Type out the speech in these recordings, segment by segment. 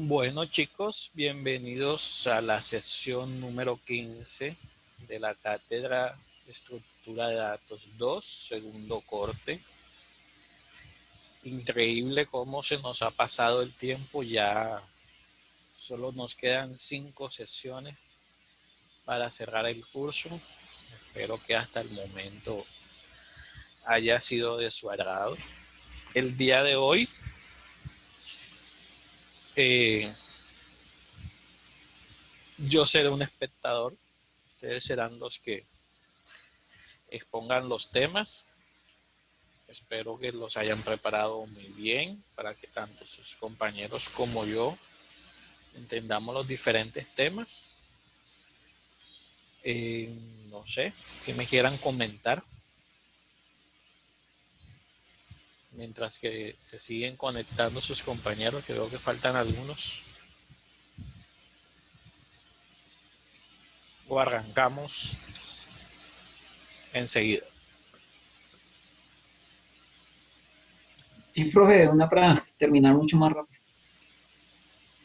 Bueno, chicos, bienvenidos a la sesión número 15 de la Cátedra de Estructura de Datos 2, segundo corte. Increíble cómo se nos ha pasado el tiempo, ya solo nos quedan 5 sesiones para cerrar el curso. Espero que hasta el momento haya sido de su agrado. El día de hoy yo seré un espectador, ustedes serán los que expongan los temas. Espero que los hayan preparado muy bien para que tanto sus compañeros como yo entendamos los diferentes temas. No sé, que me quieran comentar mientras que se siguen conectando sus compañeros, que veo que faltan algunos. O arrancamos enseguida. Sí, profe, una para terminar mucho más rápido.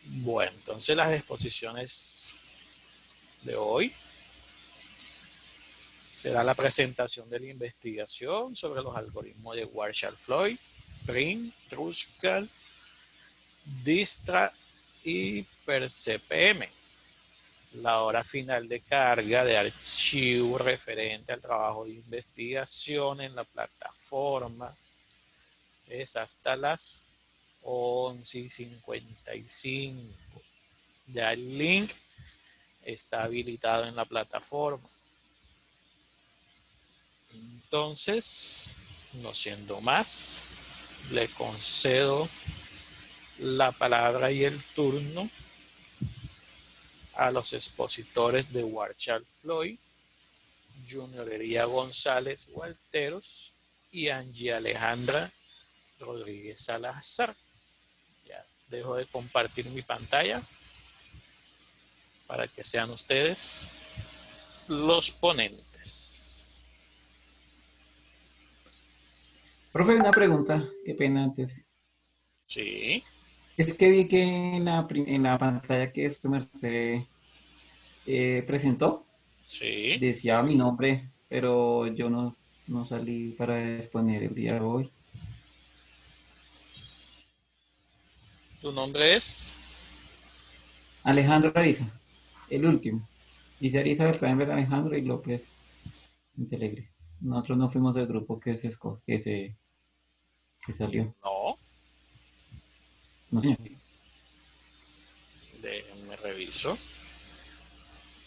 Bueno, entonces las exposiciones de hoy será la presentación de la investigación sobre los algoritmos de Warshall-Floyd, Prim, Truskal, Distra y PercePM. La hora final de carga de archivo referente al trabajo de investigación en la plataforma es hasta las 11:55. Ya el link está habilitado en la plataforma. Entonces, no siendo más, le concedo la palabra y el turno a los expositores de Warshall-Floyd, Junior Hería González Walteros y Angie Alejandra Rodríguez Salazar. Ya dejo de compartir mi pantalla para que sean ustedes los ponentes. Profe, una pregunta, qué pena antes. Sí, Es que vi que en la pantalla que su merced presentó, sí. decía mi nombre, pero yo no salí para exponer el día de hoy. Tu nombre es. Alejandro Ariza, el último. Dice Ariza, pueden ver Alejandro y López en Telegram. Nosotros no fuimos del grupo que salió. No, No, señor. déjenme reviso.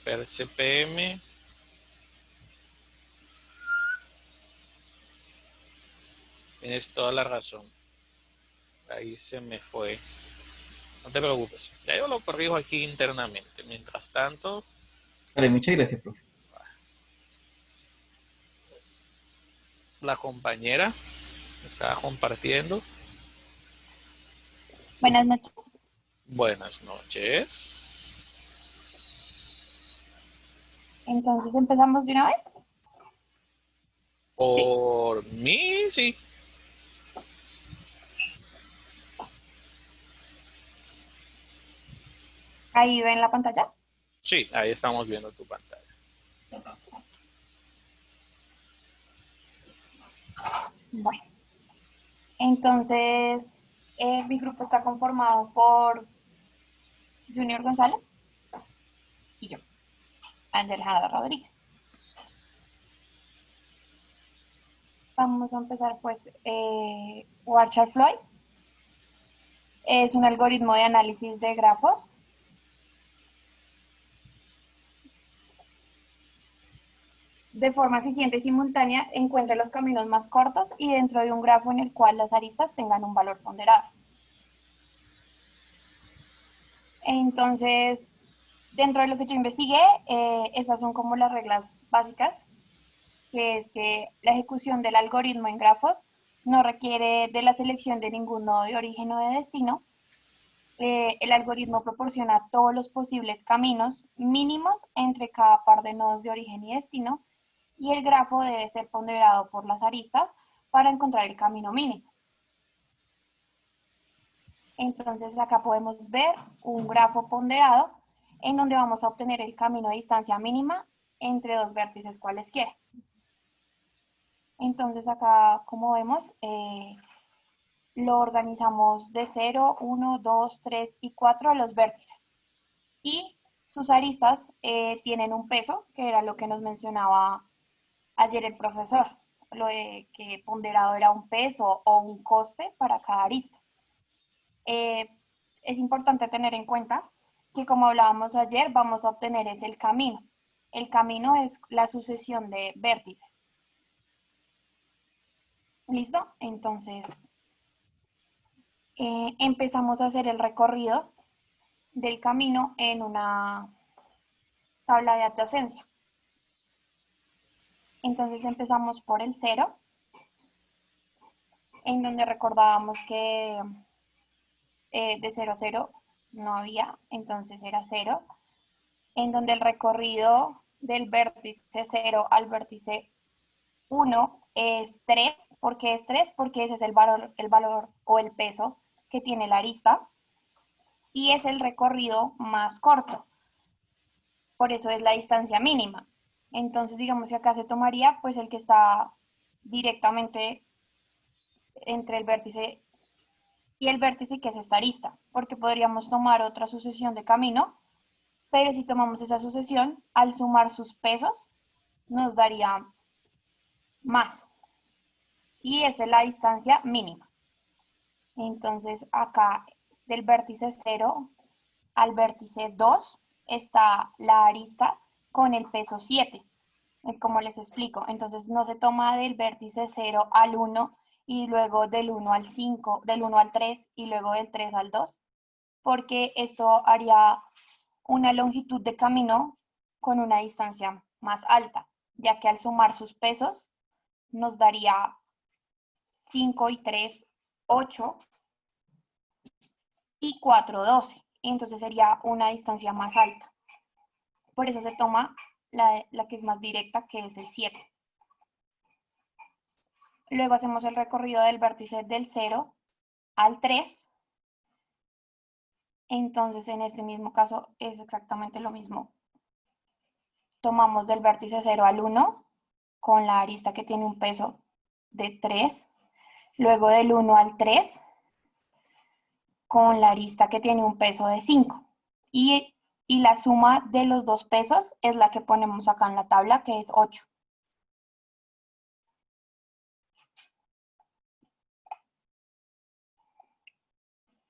PercePM. Tienes toda la razón. Ahí se me fue. No te preocupes. Ya yo lo corrijo aquí internamente. Mientras tanto, Vale, muchas gracias, profe. la compañera estaba compartiendo. Buenas noches. Buenas noches. Entonces empezamos de una vez. Sí. Por mí, sí. Ahí ven la pantalla. Sí, ahí estamos viendo tu pantalla. Bueno, entonces mi grupo está conformado por Junior González y yo, Alejandra Rodríguez. Vamos a empezar pues. Warshall-Floyd es un algoritmo de análisis de grafos. De forma eficiente y simultánea encuentra los caminos más cortos y dentro de un grafo en el cual las aristas tengan un valor ponderado. Entonces, dentro de lo que yo investigué, esas son como las reglas básicas, que es que la ejecución del algoritmo en grafos no requiere de la selección de ningún nodo de origen o de destino. El algoritmo proporciona todos los posibles caminos mínimos entre cada par de nodos de origen y destino, y el grafo debe ser ponderado por las aristas para encontrar el camino mínimo. Entonces acá podemos ver un grafo ponderado en donde vamos a obtener el camino de distancia mínima entre dos vértices cualesquiera. Entonces acá, como vemos, lo organizamos de 0, 1, 2, 3 y 4 a los vértices. Y sus aristas tienen un peso, que era lo que nos mencionaba ayer el profesor, lo de que ponderado era un peso o un coste para cada arista. Es importante tener en cuenta que, como hablábamos ayer, vamos a obtener es el camino. El camino es la sucesión de vértices. ¿Listo? Entonces, empezamos a hacer el recorrido del camino en una tabla de adyacencia. Entonces empezamos por el 0, en donde recordábamos que de 0 a 0 no había, entonces era 0, en donde el recorrido del vértice 0 al vértice 1 es 3. ¿Por qué es 3? Porque ese es el valor o el peso que tiene la arista y es el recorrido más corto. Por eso es la distancia mínima. Entonces, digamos que acá se tomaría pues el que está directamente entre el vértice y el vértice, que es esta arista, porque podríamos tomar otra sucesión de camino, pero si tomamos esa sucesión, al sumar sus pesos, nos daría más. Y esa es la distancia mínima. Entonces, acá del vértice 0 al vértice 2 está la arista con el peso 7, como les explico. Entonces, no se toma del vértice 0 al 1 y luego del 1 al 5, del 1 al 3 y luego del 3 al 2, porque esto haría una longitud de camino con una distancia más alta, ya que al sumar sus pesos nos daría 5 y 3, 8 y 4, 12. Entonces sería una distancia más alta. Por eso se toma la que es más directa, que es el 7. Luego hacemos el recorrido del vértice del 0 al 3. Entonces en este mismo caso es exactamente lo mismo. Tomamos del vértice 0 al 1 con la arista que tiene un peso de 3. Luego del 1 al 3 con la arista que tiene un peso de 5. Y la suma de los dos pesos es la que ponemos acá en la tabla, que es 8.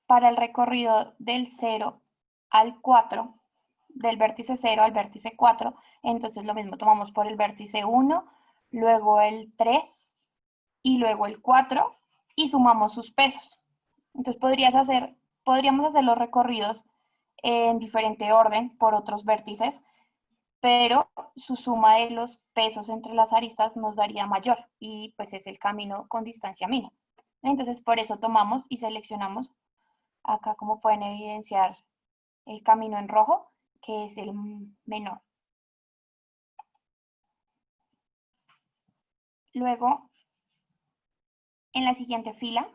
Para el recorrido del 0 al 4, del vértice 0 al vértice 4, entonces lo mismo, tomamos por el vértice 1, luego el 3 y luego el 4 y sumamos sus pesos. Entonces podríamos hacer los recorridos en diferente orden por otros vértices, pero su suma de los pesos entre las aristas nos daría mayor y pues es el camino con distancia mínima. Entonces por eso tomamos y seleccionamos acá, como pueden evidenciar, el camino en rojo, que es el menor. Luego, en la siguiente fila,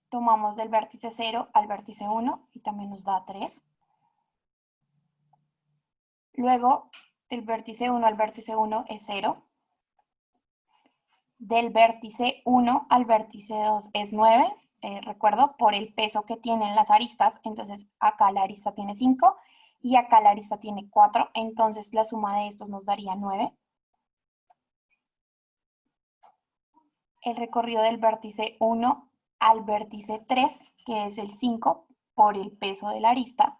tomamos del vértice 0 al vértice 1 y también nos da 3. Luego, del vértice 1 al vértice 1 es 0. Del vértice 1 al vértice 2 es 9. Recuerdo, por el peso que tienen las aristas, entonces acá la arista tiene 5 y acá la arista tiene 4, entonces la suma de estos nos daría 9. El recorrido del vértice 1 al vértice 3, que es el 5, por el peso de la arista.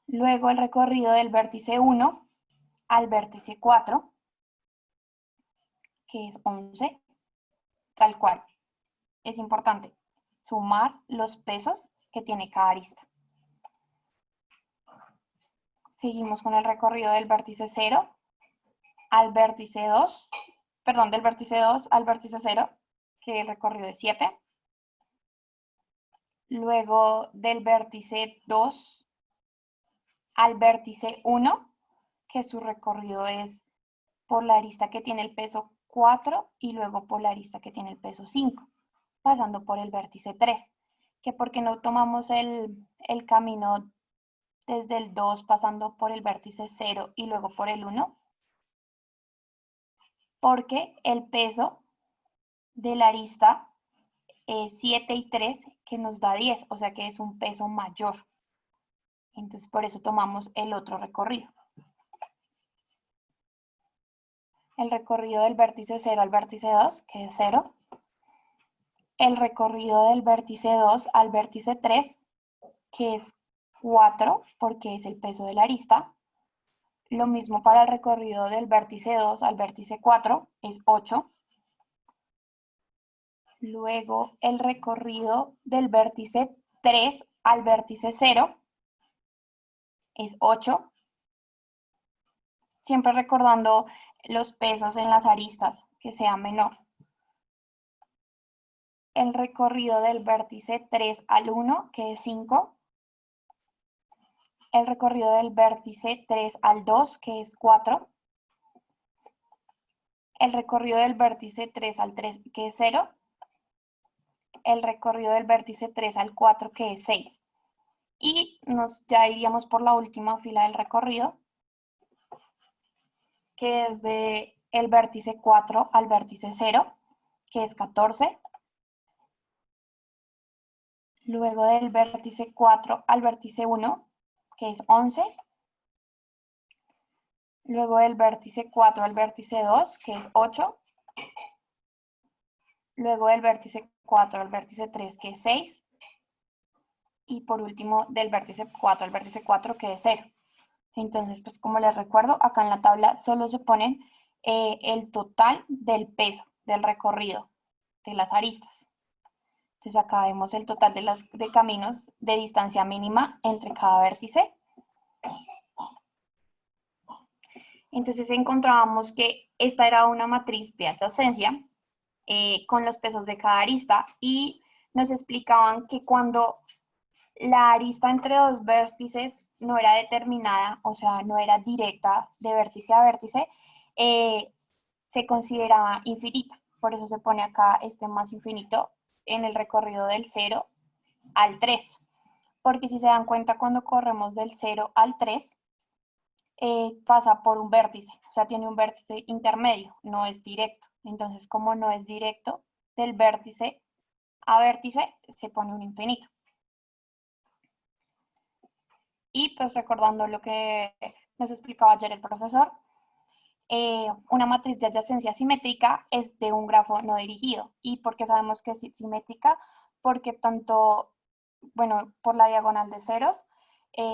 Luego el recorrido del vértice 1 al vértice 4, que es 11, tal cual. Es importante sumar los pesos que tiene cada arista. Seguimos con el recorrido del vértice 0 al vértice 2, perdón, del vértice 2 al vértice 0, que el recorrido es 7. Luego del vértice 2 al vértice 1, que su recorrido es por la arista que tiene el peso 4 y luego por la arista que tiene el peso 5. pasando por el vértice 3. Que porque no tomamos el camino desde el 2 pasando por el vértice 0 y luego por el 1, porque el peso de la arista es 7 y 3, que nos da 10, o sea que es un peso mayor. Entonces por eso tomamos el otro recorrido. El recorrido del vértice 0 al vértice 2, que es 0. El recorrido del vértice 2 al vértice 3, que es 4, porque es el peso de la arista. Lo mismo para el recorrido del vértice 2 al vértice 4, es 8. Luego el recorrido del vértice 3 al vértice 0 es 8. Siempre recordando los pesos en las aristas, que sea menor. El recorrido del vértice 3 al 1, que es 5. El recorrido del vértice 3 al 2, que es 4. El recorrido del vértice 3 al 3, que es 0. El recorrido del vértice 3 al 4, que es 6. Y ya iríamos por la última fila del recorrido, que es de el vértice 4 al vértice 0, que es 14. Luego del vértice 4 al vértice 1, que es 11. Luego del vértice 4 al vértice 2, que es 8. Luego del vértice 4 al vértice 3, que es 6. Y por último, del vértice 4 al vértice 4, que es 0. Entonces, pues como les recuerdo, acá en la tabla solo se ponen el total del peso del recorrido de las aristas. Entonces acá vemos el total de caminos de distancia mínima entre cada vértice. Entonces encontrábamos que esta era una matriz de adyacencia con los pesos de cada arista y nos explicaban que cuando la arista entre dos vértices no era determinada, o sea, no era directa de vértice a vértice, se consideraba infinita. Por eso se pone acá este más infinito en el recorrido del 0 al 3. Porque si se dan cuenta, cuando corremos del 0 al 3, pasa por un vértice, o sea, tiene un vértice intermedio, no es directo. Entonces, como no es directo, del vértice a vértice se pone un infinito. Y pues recordando lo que nos explicaba ayer el profesor, una matriz de adyacencia simétrica es de un grafo no dirigido. ¿Y por qué sabemos que es simétrica? Porque tanto, bueno, por la diagonal de ceros,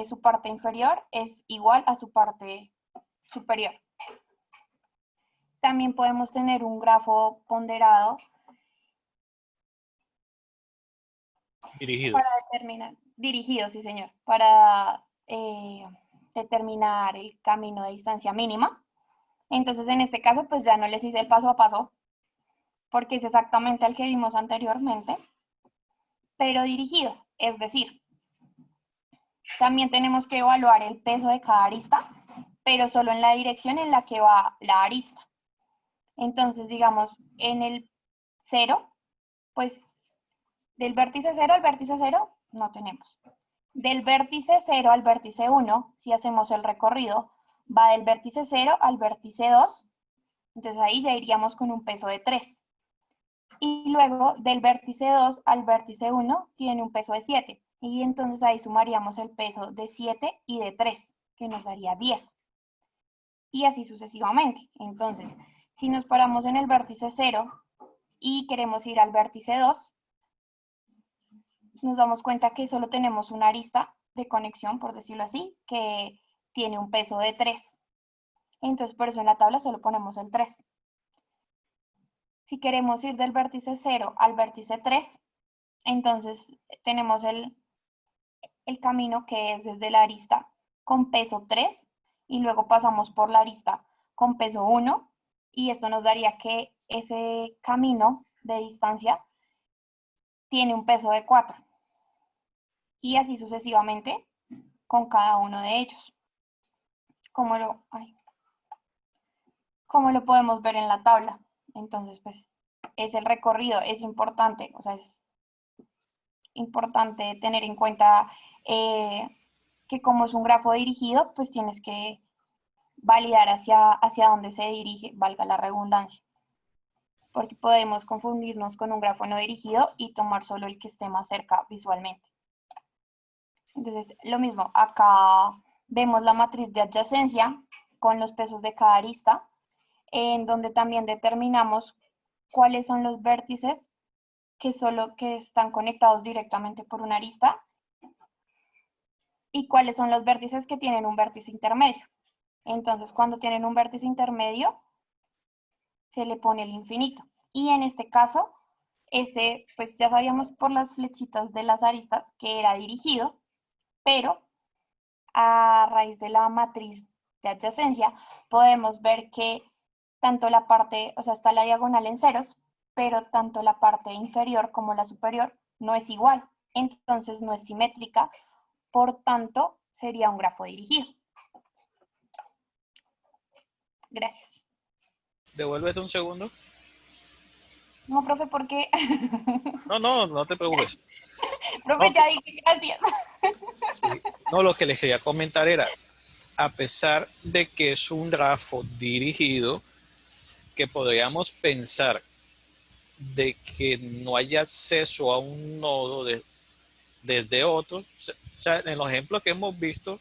su parte inferior es igual a su parte superior. También podemos tener un grafo ponderado Dirigido. para determinar, dirigido, sí señor, para determinar el camino de distancia mínima. Entonces, en este caso, pues ya no les hice el paso a paso, porque es exactamente el que vimos anteriormente, pero dirigido. Es decir, también tenemos que evaluar el peso de cada arista, pero solo en la dirección en la que va la arista. Entonces, digamos, en el 0, pues del vértice 0 al vértice 0 no tenemos. Del vértice 0 al vértice 1, si hacemos el recorrido, va del vértice 0 al vértice 2, entonces ahí ya iríamos con un peso de 3. Y luego del vértice 2 al vértice 1 tiene un peso de 7. Y entonces ahí sumaríamos el peso de 7 y de 3, que nos daría 10. Y así sucesivamente. Entonces, si nos paramos en el vértice 0 y queremos ir al vértice 2, nos damos cuenta que solo tenemos una arista de conexión, por decirlo así, que tiene un peso de 3. Entonces, por eso en la tabla solo ponemos el 3. Si queremos ir del vértice 0 al vértice 3, entonces tenemos el camino que es desde la arista con peso 3 y luego pasamos por la arista con peso 1 y esto nos daría que ese camino de distancia tiene un peso de 4 y así sucesivamente con cada uno de ellos. Como lo podemos ver en la tabla. Entonces, pues es el recorrido, es importante, o sea, es importante tener en cuenta que como es un grafo dirigido, pues tienes que validar hacia dónde se dirige, valga la redundancia, porque podemos confundirnos con un grafo no dirigido y tomar solo el que esté más cerca visualmente. Entonces, lo mismo, acá vemos la matriz de adyacencia con los pesos de cada arista, en donde también determinamos cuáles son los vértices que están conectados directamente por una arista y cuáles son los vértices que tienen un vértice intermedio. Entonces, cuando tienen un vértice intermedio, se le pone el infinito. Y en este caso, pues ya sabíamos por las flechitas de las aristas que era dirigido, pero a raíz de la matriz de adyacencia, podemos ver que tanto la parte, o sea, está la diagonal en ceros, pero tanto la parte inferior como la superior no es igual. Entonces no es simétrica, por tanto, sería un grafo dirigido. Gracias. Devuélvete un segundo. No, profe, ¿por qué? No te preocupes. Profe, No, ya dije gracias. sí. No, lo que les quería comentar era, a pesar de que es un grafo dirigido, que podríamos pensar de que no hay acceso a un nodo desde otro. O sea, en los ejemplos que hemos visto,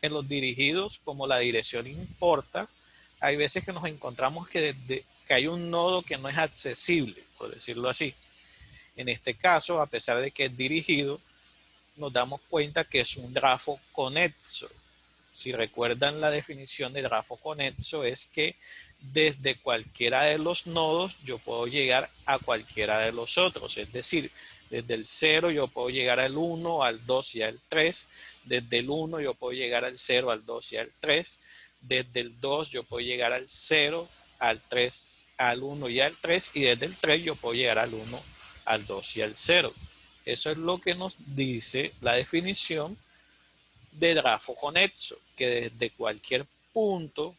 en los dirigidos, como la dirección importa, hay veces que nos encontramos que hay un nodo que no es accesible, por decirlo así. En este caso, a pesar de que es dirigido, nos damos cuenta que es un grafo conexo. Si recuerdan la definición de grafo conexo, es que desde cualquiera de los nodos yo puedo llegar a cualquiera de los otros. Es decir, desde el 0 yo puedo llegar al 1, al 2 y al 3. Desde el 1 yo puedo llegar al 0, al 2 y al 3. Desde el 2 yo puedo llegar al 0, al 3, al 1 y al 3. Y desde el 3 yo puedo llegar al 1, al 2 y al 0. Eso es lo que nos dice la definición de grafo conexo, que desde cualquier punto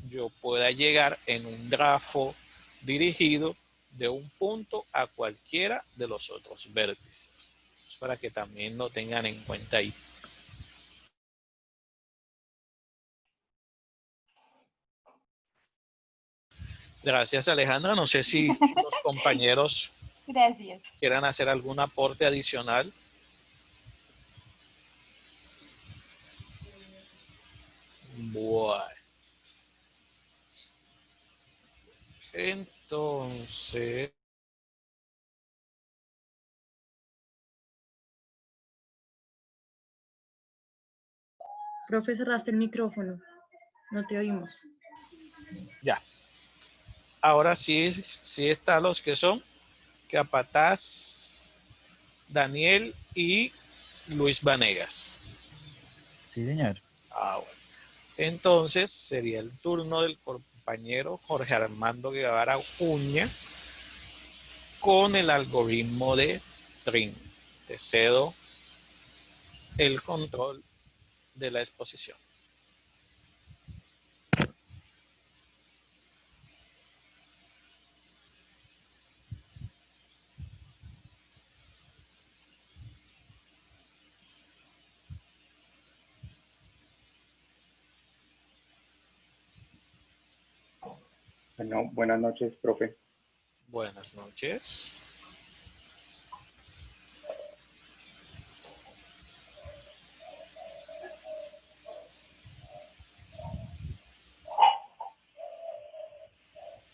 yo pueda llegar en un grafo dirigido de un punto a cualquiera de los otros vértices. Para que también lo tengan en cuenta ahí. Gracias, Alejandra. No sé si los compañeros Gracias. quieran hacer algún aporte adicional. Bueno. Entonces, Profe, cerraste el micrófono. No te oímos. ya. Ahora sí, sí están los que son Capataz, Daniel y Luis Vanegas. Sí, señor. Bueno. Entonces sería el turno del compañero Jorge Armando Guevara Uña con el algoritmo de Trin. Te cedo el control de la exposición. Bueno, buenas noches, profe. Buenas noches.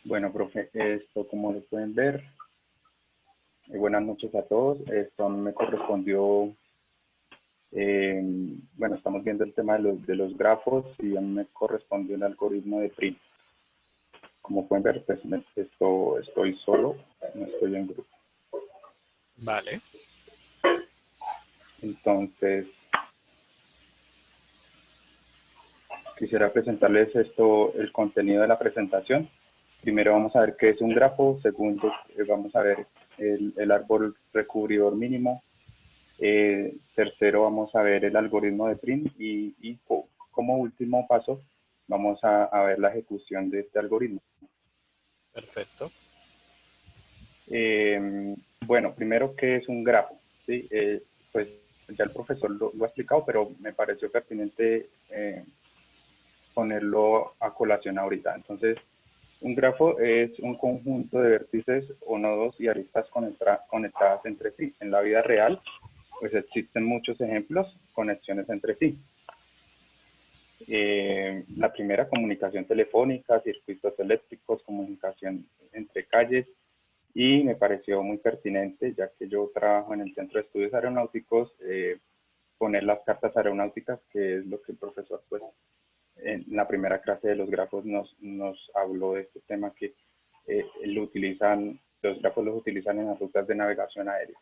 Bueno, profe, esto como lo pueden ver, buenas noches a todos. Esto me correspondió, bueno, estamos viendo el tema de los grafos y a mí me correspondió el algoritmo de Prim. Como pueden ver, pues estoy solo, no estoy en grupo. Vale. Entonces, quisiera presentarles el contenido de la presentación. Primero vamos a ver qué es un grafo. Segundo, vamos a ver el árbol recubridor mínimo. Tercero, vamos a ver el algoritmo de Prim y como último paso, vamos a ver la ejecución de este algoritmo. Perfecto. Bueno, primero, ¿qué es un grafo? ¿Sí? Pues ya el profesor lo ha explicado, pero me pareció pertinente ponerlo a colación ahorita. Entonces, un grafo es un conjunto de vértices o nodos y aristas conectadas entre sí. En la vida real, pues existen muchos ejemplos, conexiones entre sí. La primera, comunicación telefónica, circuitos eléctricos, comunicación entre calles, y me pareció muy pertinente, ya que yo trabajo en el Centro de Estudios Aeronáuticos, poner las cartas aeronáuticas, que es lo que el profesor, pues, en la primera clase de los grafos nos habló de este tema, que los grafos los utilizan en las rutas de navegación aérea.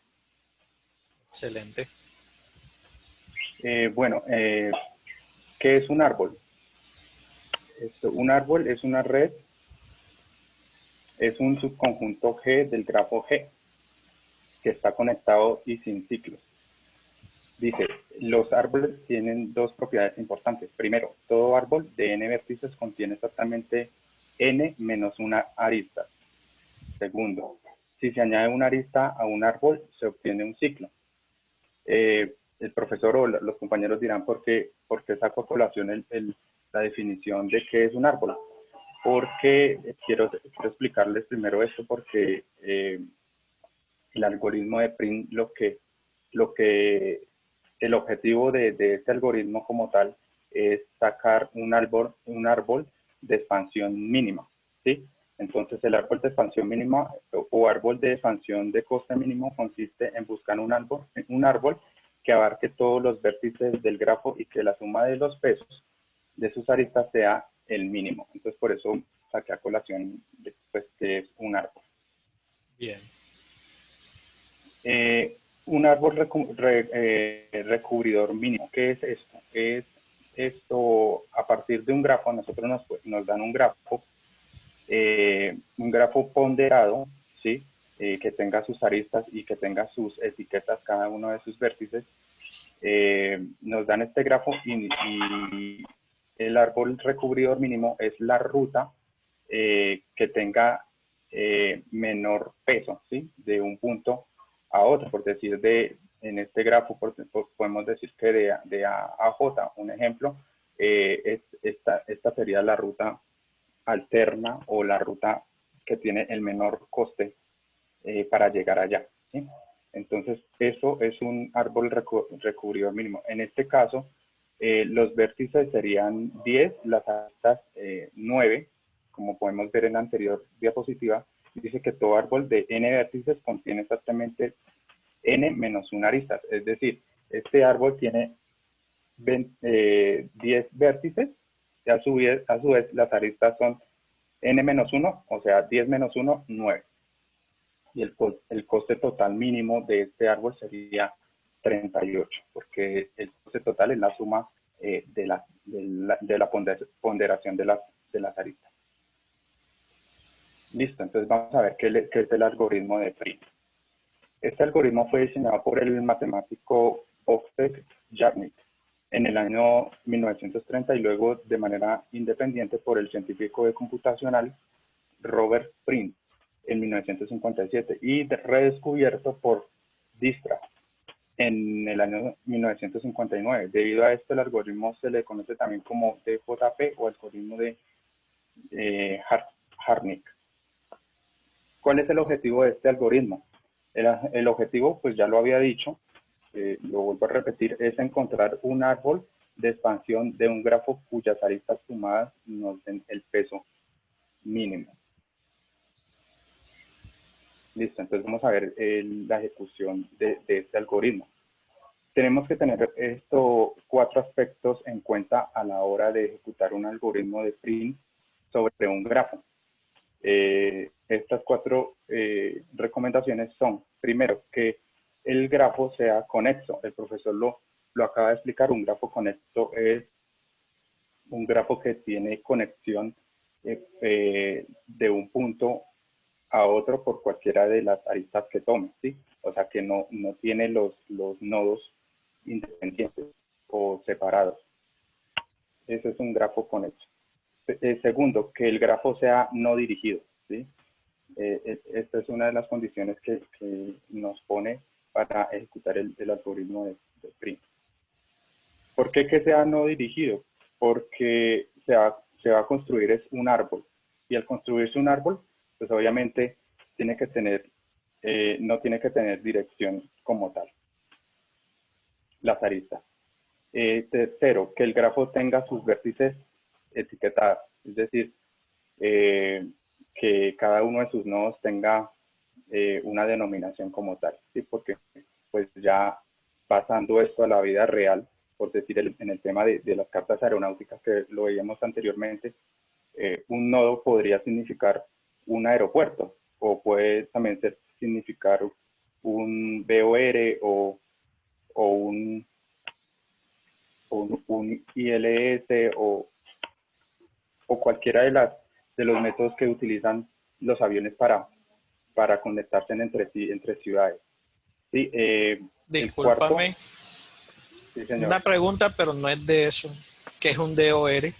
Excelente. Bueno, ¿qué es un árbol? Un árbol es una red, es un subconjunto G del grafo G, que está conectado y sin ciclos. Dice, los árboles tienen dos propiedades importantes. Primero, todo árbol de n vértices contiene exactamente n menos una arista. Segundo, si se añade una arista a un árbol, se obtiene un ciclo. El profesor o los compañeros dirán por qué saco a colación la definición de qué es un árbol. Porque quiero explicarles primero esto, porque el algoritmo de Prin, el objetivo de este algoritmo como tal es sacar un árbol de expansión mínima, ¿sí? Entonces, el árbol de expansión mínima o árbol de expansión de coste mínimo consiste en buscar un árbol que abarque todos los vértices del grafo y que la suma de los pesos de sus aristas sea el mínimo. Entonces, por eso saqué a colación pues, que es un árbol. Bien. Un árbol recubridor mínimo. ¿Qué es esto? Es esto, a partir de un grafo, a nosotros nos dan un grafo ponderado, ¿sí? Que tenga sus aristas y que tenga sus etiquetas, cada uno de sus vértices. Nos dan este grafo y el árbol recubridor mínimo es la ruta que tenga menor peso, ¿sí? De un punto a otro, por decir, en este grafo podemos decir que de A a J, un ejemplo, esta sería la ruta alterna o la ruta que tiene el menor coste para llegar allá, ¿sí? Entonces, eso es un árbol recubridor mínimo. En este caso, los vértices serían 10, las aristas 9, como podemos ver en la anterior diapositiva. Dice que todo árbol de n vértices contiene exactamente n menos una arista. Es decir, este árbol tiene 10 vértices y a su vez las aristas son n menos 1, o sea, 10 menos 1, 9. Y el coste total mínimo de este árbol sería 38, porque el coste total es la suma de la ponderación de las aristas. Listo, entonces vamos a ver qué es el algoritmo de Prin. Este algoritmo fue diseñado por el matemático Oskar Jarnik en el año 1930 y luego de manera independiente por el científico de computacional Robert Prin en 1957 y redescubierto por Dijkstra en el año 1959. Debido a esto, el algoritmo se le conoce también como DJP o algoritmo de Jarnik. ¿Cuál es el objetivo de este algoritmo? El objetivo, pues ya lo había dicho, lo vuelvo a repetir, es encontrar un árbol de expansión de un grafo cuyas aristas sumadas nos den el peso mínimo. Listo, entonces vamos a ver la ejecución de este algoritmo. Tenemos que tener estos 4 aspectos en cuenta a la hora de ejecutar un algoritmo de Prin sobre un grafo. Estas 4 recomendaciones son, primero, que el grafo sea conexo. El profesor lo acaba de explicar. Un grafo conexo es un grafo que tiene conexión de un punto a otro por cualquiera de las aristas que tome, ¿sí? O sea, que no tiene los nodos independientes o separados. Ese es un grafo conexo. Segundo, que el grafo sea no dirigido, ¿sí? Esta es una de las condiciones que nos pone para ejecutar el algoritmo de print. ¿Por qué que sea no dirigido? Porque se va a construir es un árbol. Y al construirse un árbol, pues obviamente tiene que tener, no tiene que tener dirección como tal, las aristas. Tercero, que el grafo tenga sus vértices etiquetados, es decir, que cada uno de sus nodos tenga una denominación como tal, ¿sí? Porque pues ya pasando esto a la vida real, por decir en el tema de las cartas aeronáuticas que lo veíamos anteriormente, un nodo podría significar un aeropuerto o puede también significar un BOR o un ILS o cualquiera de los métodos que utilizan los aviones para conectarse entre sí, entre ciudades. Sí, Discúlpame, sí, señor. una pregunta, pero no es de eso. ¿Qué es un DOR?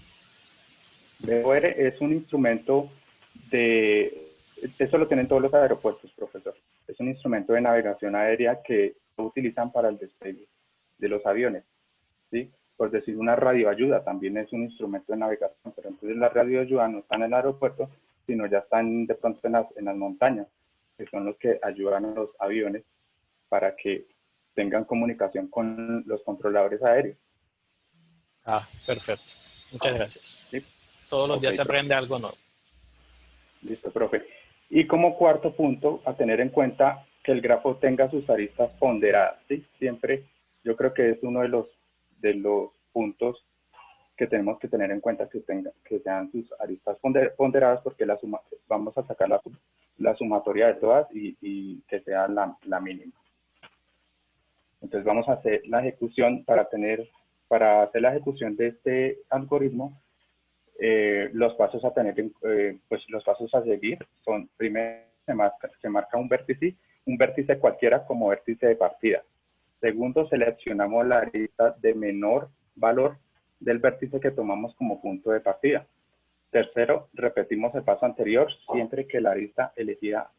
BOR es un instrumento eso lo tienen todos los aeropuertos, profesor. Es un instrumento de navegación aérea que utilizan para el despegue de los aviones, ¿sí? Por decir, una radioayuda también es un instrumento de navegación, pero entonces la radioayuda no está en el aeropuerto, sino ya están de pronto en las montañas, que son los que ayudan a los aviones para que tengan comunicación con los controladores aéreos. Ah, perfecto. Muchas gracias. ¿Sí? Todos los Ok, días se aprende profe. algo nuevo. Listo, profe. Y como cuarto punto, a tener en cuenta que el grafo tenga sus aristas ponderadas, ¿sí? Siempre, yo creo que es uno de los puntos que tenemos que tener en cuenta, que sean sus aristas ponderadas, porque vamos a sacar la sumatoria de todas y que sea la mínima. Entonces vamos a hacer la ejecución para hacer la ejecución de este algoritmo. Los pasos a tener, pues los pasos a seguir son: primero se marca un vértice cualquiera como vértice de partida. Segundo, seleccionamos la arista de menor valor del vértice que tomamos como punto de partida. Tercero, repetimos el paso anterior siempre que la arista elegida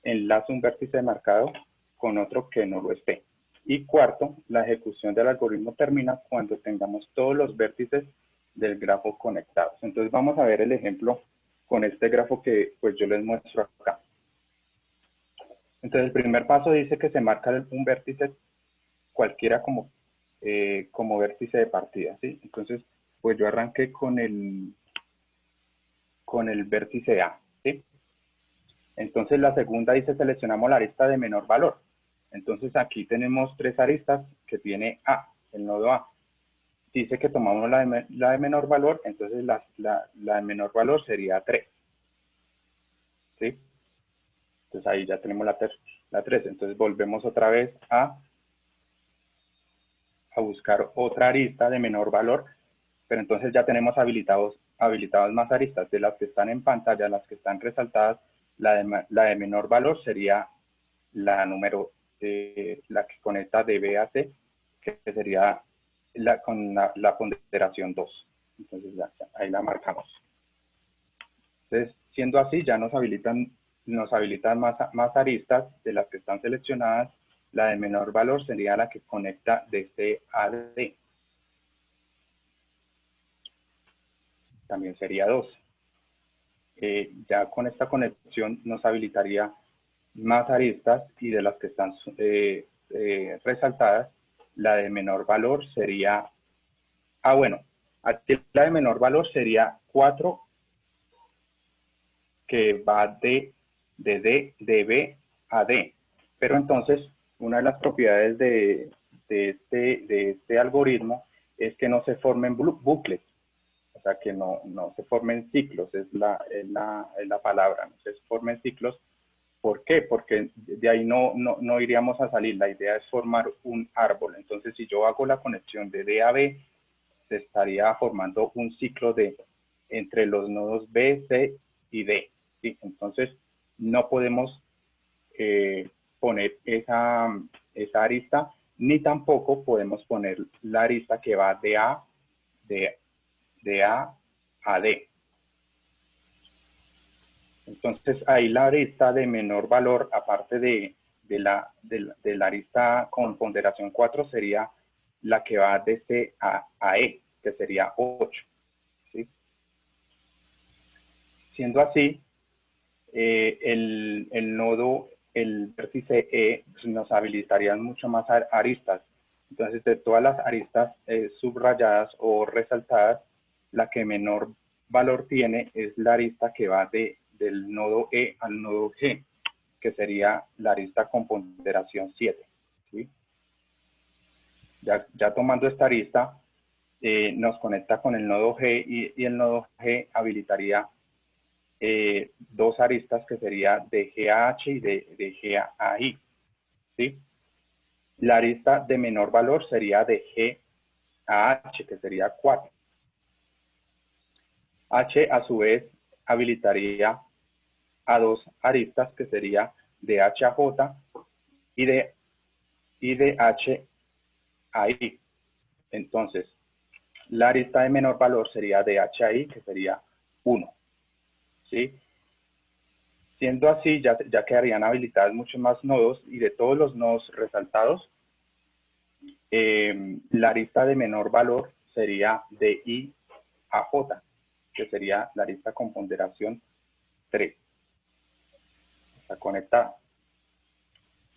enlace un vértice marcado con otro que no lo esté. Y cuarto, la ejecución del algoritmo termina cuando tengamos todos los vértices del grafo conectados. Entonces vamos a ver el ejemplo con este grafo que pues yo les muestro acá. Entonces el primer paso dice que se marca un vértice cualquiera como vértice de partida, ¿sí? Entonces pues yo arranqué con el vértice A, ¿sí? Entonces la segunda dice seleccionamos la arista de menor valor. Entonces aquí tenemos tres aristas que tiene A, el nodo A. Dice que tomamos la de menor valor, entonces la de menor valor sería 3. ¿Sí? Entonces ahí ya tenemos la 3. Entonces volvemos otra vez a buscar otra arista de menor valor, pero entonces ya tenemos habilitadas más aristas. De las que están en pantalla, las que están resaltadas, la de menor valor sería la número, la que conecta de B a C, que sería con la ponderación 2. Entonces ya, ahí la marcamos. Entonces, siendo así, ya nos habilitan más aristas de las que están seleccionadas. La de menor valor sería la que conecta de C a D. También sería 2. Ya con esta conexión nos habilitaría más aristas, y de las que están resaltadas, la de menor valor sería, bueno, aquí la de menor valor sería 4, que va de B a D. Pero entonces, una de las propiedades de este algoritmo es que no se formen bucles, o sea, que no se formen ciclos, es la palabra, no se formen ciclos. ¿Por qué? Porque de ahí no iríamos a salir. La idea es formar un árbol. Entonces, si yo hago la conexión de D a B, se estaría formando un ciclo entre los nodos B, C y D. ¿Sí? Entonces, no podemos poner esa arista, ni tampoco podemos poner la arista que va de A a D. Entonces, ahí la arista de menor valor, aparte de la arista con ponderación 4, sería la que va de C a E, que sería 8. ¿Sí? Siendo así, el nodo, el vértice E, nos habilitarían mucho más aristas. Entonces, de todas las aristas subrayadas o resaltadas, la que menor valor tiene es la arista que va del nodo E al nodo G, que sería la arista con ponderación 7. ¿Sí? Ya tomando esta arista, nos conecta con el nodo G y el nodo G habilitaría dos aristas que sería de GAH y de GAI. ¿Sí? La arista de menor valor sería de GAH, que sería 4. H a su vez habilitaría a dos aristas que sería de H a J y de H a I. Entonces, la arista de menor valor sería de H a I, que sería 1. ¿Sí? Siendo así, ya quedarían habilitados muchos más nodos, y de todos los nodos resaltados, la arista de menor valor sería de I a J, que sería la arista con ponderación 3. Está conectada.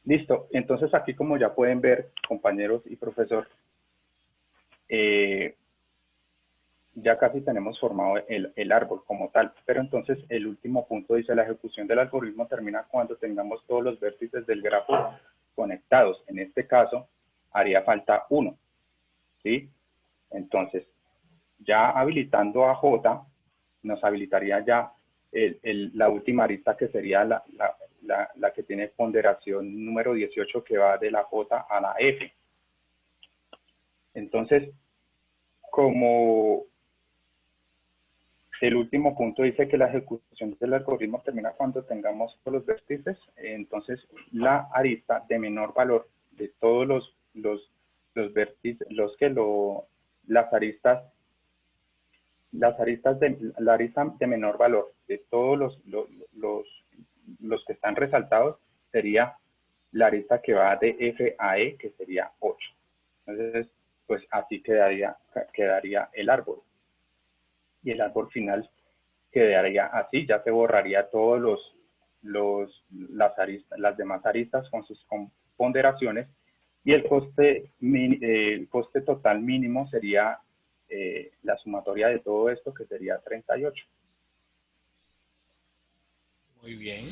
Listo. Entonces aquí, como ya pueden ver, compañeros y profesor, ya casi tenemos formado el árbol como tal. Pero entonces el último punto dice: la ejecución del algoritmo termina cuando tengamos todos los vértices del grafo conectados. En este caso, haría falta 1. ¿Sí? Entonces, ya habilitando a J, nos habilitaría ya la última arista, que sería la que tiene ponderación número 18, que va de la J a la F. Entonces, como el último punto dice que la ejecución del algoritmo termina cuando tengamos todos los vértices, entonces la arista de menor valor de todos los vértices, las aristas la arista de menor valor de todos los que están resaltados sería la arista que va de F a E, que sería 8. Entonces, pues así quedaría el árbol. Y el árbol final quedaría así. Ya se borraría todos las demás aristas con sus ponderaciones, y el coste total mínimo sería la sumatoria de todo esto, que sería 38. Muy bien.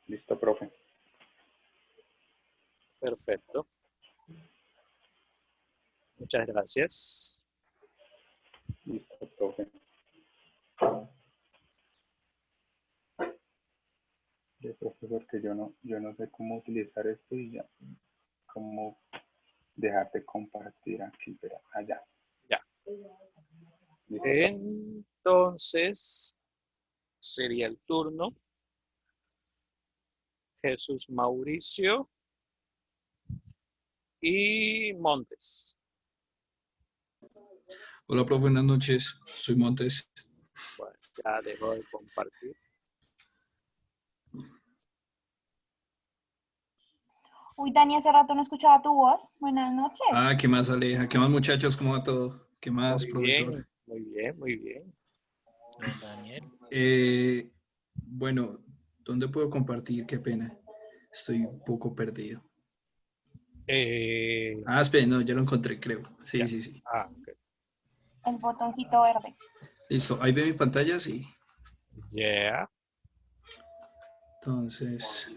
Listo, profe. Perfecto. Muchas gracias. Listo, profe. Profesor, que yo no sé cómo utilizar esto, y ya, cómo dejarte compartir aquí, pero allá. Ya. Listo. Entonces, sería el turno. Jesús Mauricio y Montes. Hola, profe, buenas noches. Soy Montes. Bueno, ya dejo de compartir. Uy, Dani, hace rato no escuchaba tu voz. Buenas noches. Ah, ¿qué más, Aleja? ¿Qué más, muchachos? ¿Cómo va todo? ¿Qué más, Muy profesor? bien, muy bien, muy bien. Bien, Daniel. Bueno, ¿dónde puedo compartir? Qué pena. Estoy un poco perdido. Espera, no, ya lo encontré, creo. Sí, Ya. sí, sí. Ok. El botoncito verde. Listo. Ahí ve mi pantalla, sí. Yeah. Entonces...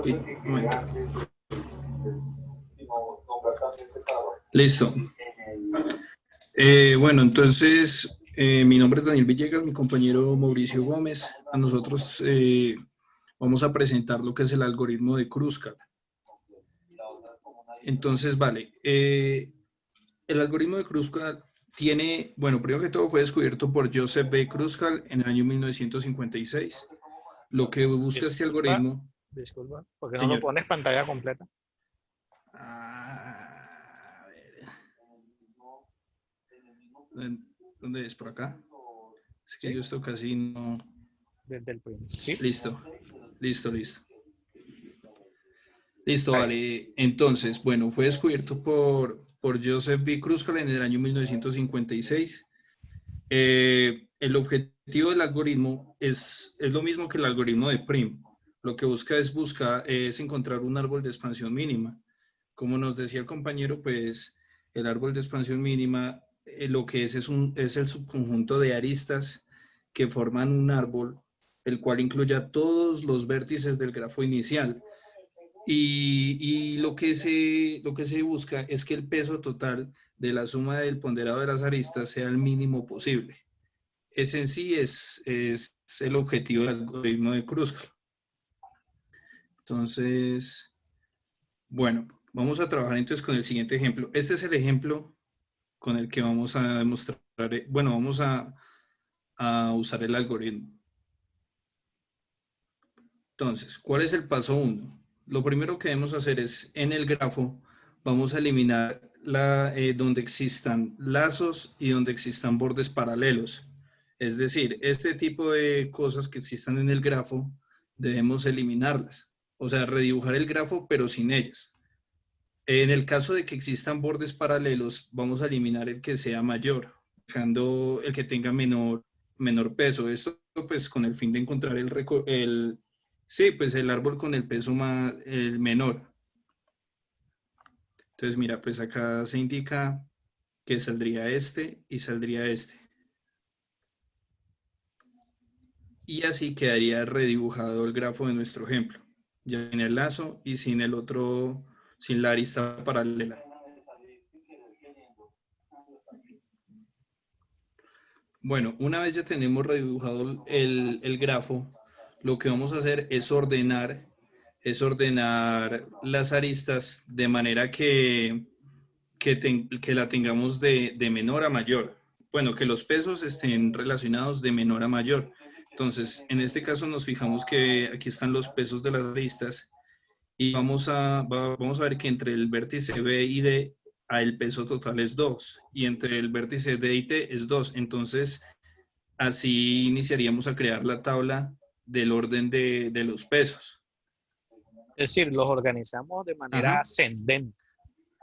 un momento. Listo. Bueno, entonces, mi nombre es Daniel Villegas, mi compañero Mauricio Gómez. A nosotros vamos a presentar lo que es el algoritmo de Kruskal. Entonces, vale, el algoritmo de Kruskal tiene, bueno, primero que todo fue descubierto por Joseph B. Kruskal en el año 1956. Lo que busca este algoritmo... Disculpa, ¿por qué no lo Señor. pones pantalla completa? A ver. ¿Dónde es? ¿Por acá? Es que ¿Sí? yo esto casi no... Desde el principio. Listo, listo, listo. Listo, Ahí. vale. Entonces, bueno, fue descubierto por Joseph B. Kruskal en el año 1956. El objetivo del algoritmo es lo mismo que el algoritmo de Prim. Lo que busca es encontrar un árbol de expansión mínima. Como nos decía el compañero, pues el árbol de expansión mínima lo que es el subconjunto de aristas que forman un árbol, el cual incluya todos los vértices del grafo inicial. Y lo que se busca es que el peso total de la suma del ponderado de las aristas sea el mínimo posible. Ese en sí es el objetivo del algoritmo de Kruskal. Entonces, bueno, vamos a trabajar entonces con el siguiente ejemplo. Este es el ejemplo con el que vamos a demostrar, bueno, vamos a usar el algoritmo. Entonces, ¿cuál es el paso 1? Lo primero que debemos hacer es, en el grafo, vamos a eliminar donde existan lazos y donde existan bordes paralelos. Es decir, este tipo de cosas que existan en el grafo, debemos eliminarlas. O sea, redibujar el grafo, pero sin ellas. En el caso de que existan bordes paralelos, vamos a eliminar el que sea mayor, dejando el que tenga menor peso. Esto pues con el fin de encontrar sí, pues el árbol con el peso el menor. Entonces mira, pues acá se indica que saldría este y saldría este. Y así quedaría redibujado el grafo de nuestro ejemplo, ya en el lazo y sin el otro, sin la arista paralela. Bueno, una vez ya tenemos redibujado el grafo, lo que vamos a hacer es ordenar las aristas de manera que la tengamos de menor a mayor. Bueno, que los pesos estén relacionados de menor a mayor. Entonces, en este caso nos fijamos que aquí están los pesos de las aristas y vamos a ver que entre el vértice B y D el peso total es 2 y entre el vértice D y T es 2. Entonces, así iniciaríamos a crear la tabla del orden de los pesos. Es decir, los organizamos de manera Ajá. ascendente.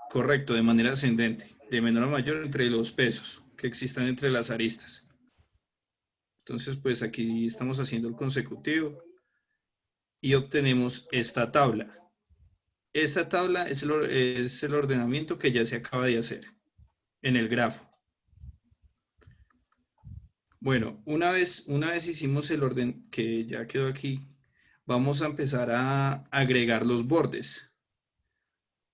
Correcto, de manera ascendente, de menor a mayor entre los pesos que existan entre las aristas. Entonces, pues aquí estamos haciendo el consecutivo y obtenemos esta tabla. Esta tabla es el ordenamiento que ya se acaba de hacer en el grafo. Bueno, una vez hicimos el orden que ya quedó aquí, vamos a empezar a agregar los bordes.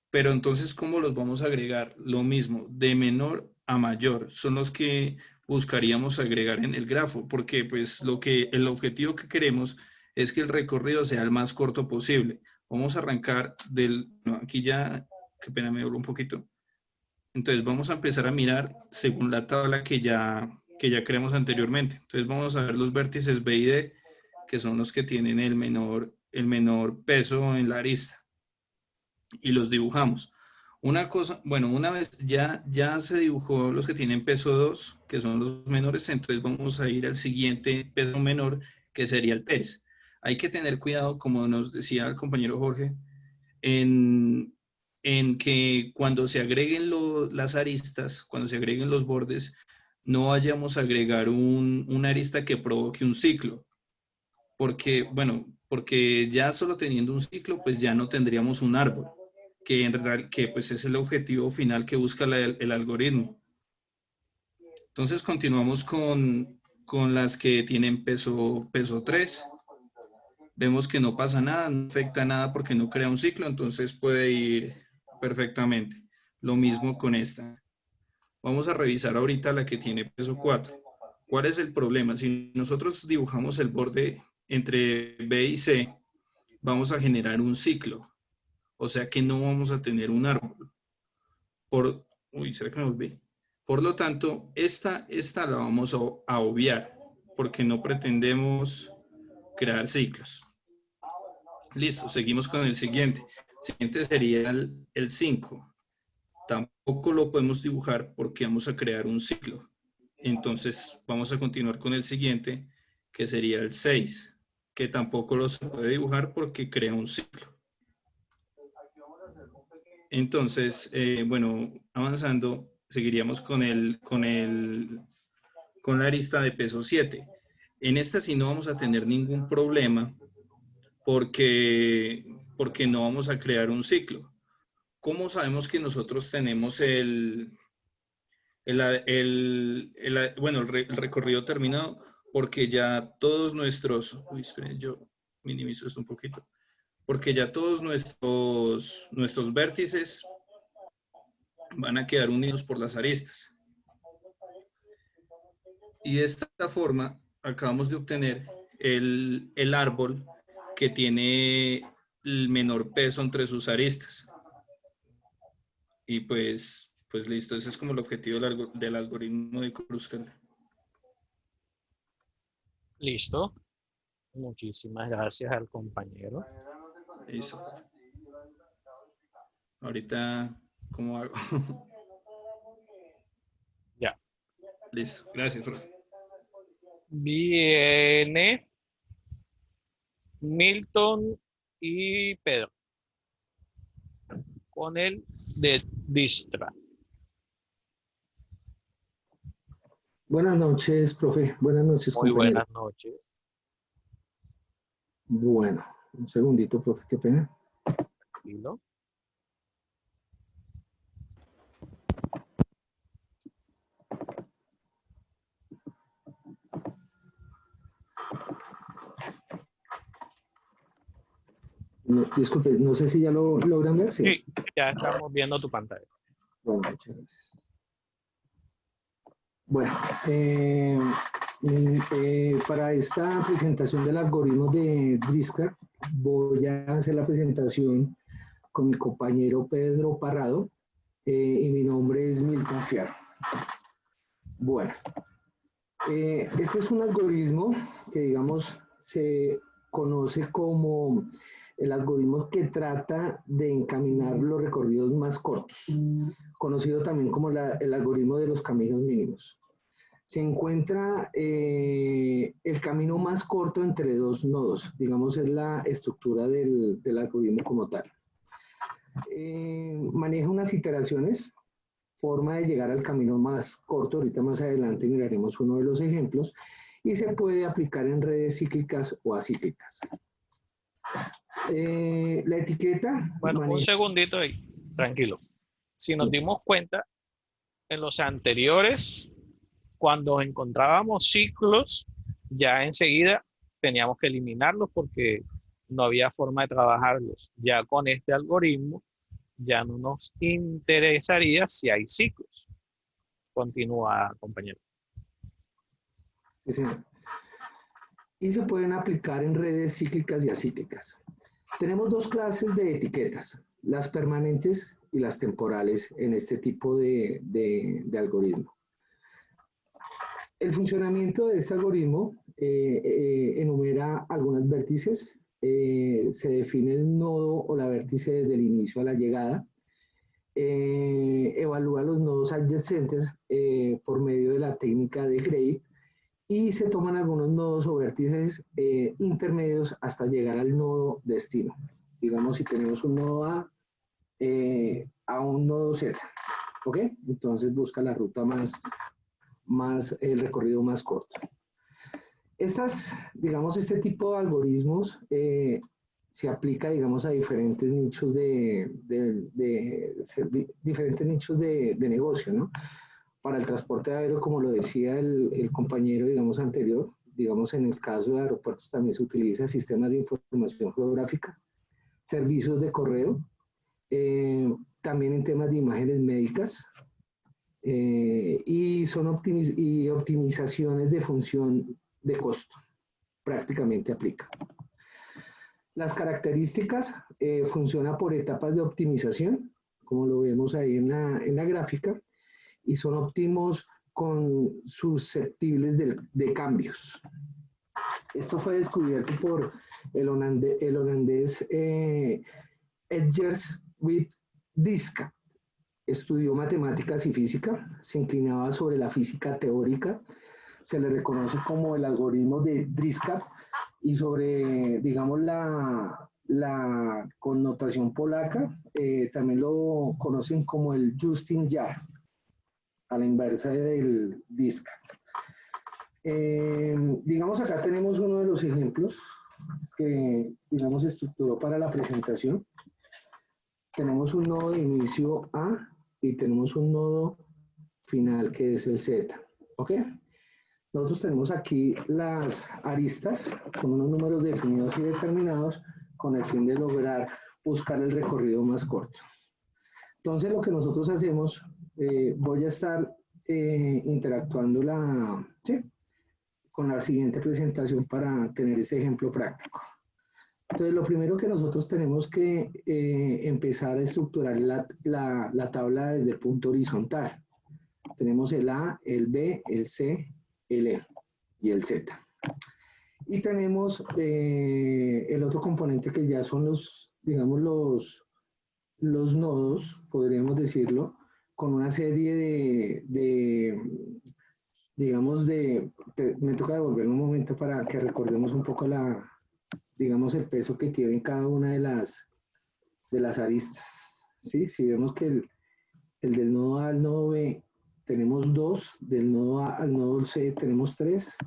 Pero entonces, ¿cómo los vamos a agregar? Lo mismo, de menor a mayor, son los que buscaríamos agregar en el grafo, porque pues el objetivo que queremos es que el recorrido sea el más corto posible. Vamos a arrancar aquí ya, qué pena me doblo un poquito. Entonces vamos a empezar a mirar según la tabla que ya creamos anteriormente. Entonces vamos a ver los vértices B y D, que son los que tienen el menor peso en la arista. Y los dibujamos. Una vez ya se dibujó los que tienen peso 2, que son los menores, entonces vamos a ir al siguiente peso menor, que sería el test. Hay que tener cuidado, como nos decía el compañero Jorge, en que cuando se agreguen las aristas, cuando se agreguen los bordes, no vayamos a agregar una arista que provoque un ciclo. Porque ya solo teniendo un ciclo, pues ya no tendríamos un árbol, que pues es el objetivo final que busca el algoritmo. Entonces continuamos con las que tienen peso 3. Vemos que no pasa nada, no afecta nada porque no crea un ciclo, entonces puede ir perfectamente. Lo mismo con esta. Vamos a revisar ahorita la que tiene peso 4. ¿Cuál es el problema? Si nosotros dibujamos el borde entre B y C, vamos a generar un ciclo. O sea que no vamos a tener un árbol. ¿Será que me volví? Por lo tanto, esta la vamos a obviar porque no pretendemos crear ciclos. Listo, seguimos con el siguiente. El siguiente sería el 5. Tampoco lo podemos dibujar porque vamos a crear un ciclo. Entonces vamos a continuar con el siguiente, que sería el 6, que tampoco lo se puede dibujar porque crea un ciclo. Entonces, bueno, avanzando, seguiríamos con la arista de peso 7. En esta sí no vamos a tener ningún problema porque no vamos a crear un ciclo. ¿Cómo sabemos que nosotros tenemos el recorrido terminado? Porque ya todos nuestros... Uy, esperen, yo minimizo esto un poquito. Porque ya todos nuestros vértices van a quedar unidos por las aristas. Y de esta forma acabamos de obtener el árbol que tiene el menor peso entre sus aristas. Y pues listo, ese es como el objetivo del algoritmo de Kruskal. Listo. Muchísimas gracias al compañero. Listo. Ahorita, ¿cómo hago? Ya. Listo, gracias, profe. Viene Milton y Pedro con el de Distra. Buenas noches, profe. Buenas noches, Muy compañero. buenas noches. Bueno, un segundito, profe, qué pena. Tranquilo. No, disculpe, no sé si ya lo logran ver. Sí, ya estamos viendo tu pantalla. Bueno, muchas gracias. Bueno, para esta presentación del algoritmo de Driscoll, voy a hacer la presentación con mi compañero Pedro Parrado y mi nombre es Milton Fierro. Bueno, este es un algoritmo que, digamos, se conoce como el algoritmo que trata de encaminar los recorridos más cortos, conocido también como el algoritmo de los caminos mínimos. Se encuentra el camino más corto entre dos nodos, digamos, es la estructura del algoritmo como tal. Maneja unas iteraciones, forma de llegar al camino más corto, ahorita más adelante miraremos uno de los ejemplos, y se puede aplicar en redes cíclicas o acíclicas. La etiqueta... Bueno, un segundito ahí, tranquilo. Si nos dimos cuenta, en los anteriores, cuando encontrábamos ciclos, ya enseguida teníamos que eliminarlos porque no había forma de trabajarlos. Ya con este algoritmo, ya no nos interesaría si hay ciclos. Continúa, compañero. Sí, señor. Y se pueden aplicar en redes cíclicas y acíclicas. Tenemos dos clases de etiquetas, las permanentes y las temporales en este tipo de algoritmo. El funcionamiento de este algoritmo enumera algunos vértices, se define el nodo o la vértice desde el inicio a la llegada, evalúa los nodos adyacentes por medio de la técnica de grade y se toman algunos nodos o vértices intermedios hasta llegar al nodo destino. Digamos, si tenemos un nodo A un nodo Z, ¿ok? Entonces busca la ruta el recorrido más corto. Digamos, este tipo de algoritmos se aplica, digamos, a diferentes nichos diferentes nichos de negocio, ¿no? Para el transporte aéreo, como lo decía el compañero, digamos, anterior, digamos, en el caso de aeropuertos también se utiliza sistemas de información geográfica, servicios de correo, también en temas de imágenes médicas, y son optimizaciones de función de costo, prácticamente aplica. Las características funcionan por etapas de optimización, como lo vemos ahí en la gráfica, y son óptimos susceptibles de cambios. Esto fue descubierto por el holandés Edgers with Driscoll. estudió matemáticas y física, se inclinaba sobre la física teórica, se le reconoce como el algoritmo de Driscoll y sobre, digamos, la connotación polaca, también lo conocen como el Justin Jar, a la inversa del Driscoll. Digamos, acá tenemos uno de los ejemplos que, digamos, estructuró para la presentación. Tenemos un nodo de inicio A y tenemos un nodo final que es el Z, ¿ok? Nosotros tenemos aquí las aristas con unos números definidos y determinados con el fin de lograr buscar el recorrido más corto. Entonces, lo que nosotros hacemos, voy a estar interactuando ¿sí? Con la siguiente presentación para tener ese ejemplo práctico. Entonces, lo primero que nosotros tenemos que empezar a estructurar la tabla desde el punto horizontal. Tenemos el A, el B, el C, el E y el Z. Y tenemos el otro componente que ya son digamos, los nodos, podríamos decirlo, con una serie digamos, me toca devolver un momento para que recordemos un poco digamos, el peso que tiene cada una de las aristas, ¿sí? Si vemos que el del nodo A al nodo B tenemos 2, del nodo A al nodo C tenemos 3,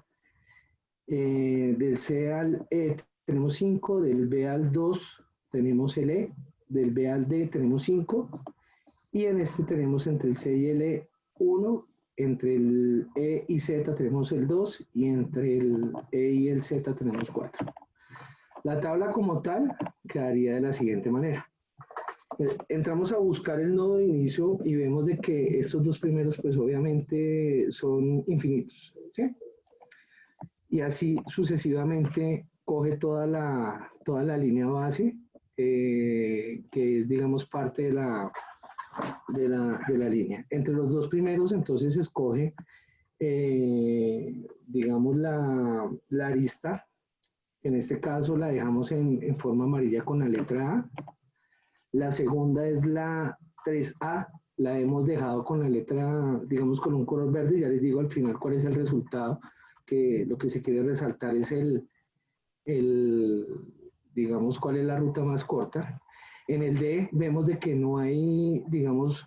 del C al E tenemos 5, del B al 2 tenemos el E, del B al D tenemos 5, y en este tenemos entre el C y el E 1, entre el E y Z tenemos el 2, y entre el E y el Z tenemos 4. La tabla como tal quedaría de la siguiente manera. Entramos a buscar el nodo de inicio y vemos de que estos dos primeros pues obviamente son infinitos, ¿sí? Y así sucesivamente coge toda la línea base que es, digamos, parte de la línea. Entre los dos primeros entonces escoge, digamos, la arista. En este caso la dejamos en forma amarilla con la letra A. La segunda es la 3A, la hemos dejado con la letra, digamos, con un color verde. Ya les digo al final cuál es el resultado, que lo que se quiere resaltar es digamos, cuál es la ruta más corta. En el D vemos de que no hay, digamos,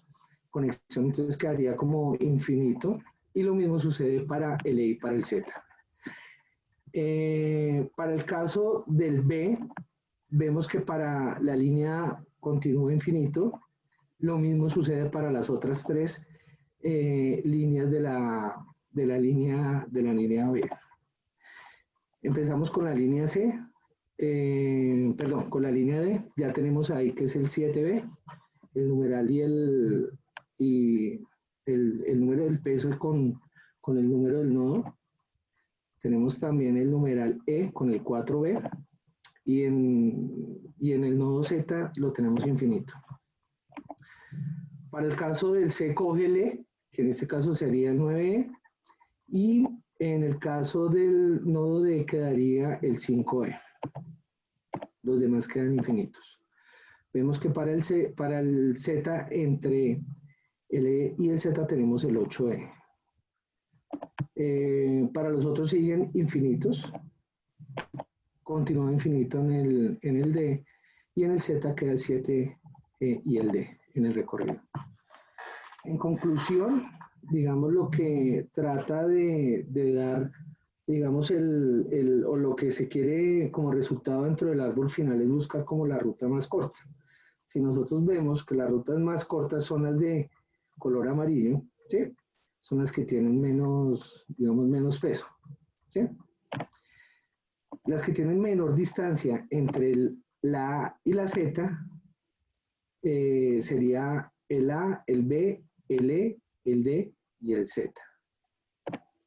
conexión, entonces quedaría como infinito. Y lo mismo sucede para el E y para el Z. Para el caso del B, vemos que para la línea continúa infinito. Lo mismo sucede para las otras tres líneas de la línea B. Empezamos con la línea C, perdón, con la línea D. Ya tenemos ahí que es el 7B, el numeral y el número del peso con el número del nodo. Tenemos también el numeral E con el 4B. Y en el nodo Z lo tenemos infinito. Para el caso del C coge el E, que en este caso sería el 9E, y en el caso del nodo D quedaría el 5E. Los demás quedan infinitos. Vemos que para el Z, entre el E y el Z tenemos el 8E. Para los otros siguen infinitos. Continúa infinito en el D, y en el Z queda el 7 y el D en el recorrido. En conclusión, digamos, lo que trata de dar, digamos, o lo que se quiere como resultado dentro del árbol final es buscar como la ruta más corta. Si nosotros vemos que las rutas más cortas son las de color amarillo, ¿sí? Son las que tienen menos, digamos, menos peso, ¿sí? Las que tienen menor distancia entre la A y la Z sería el A, el B, el E, el D y el Z.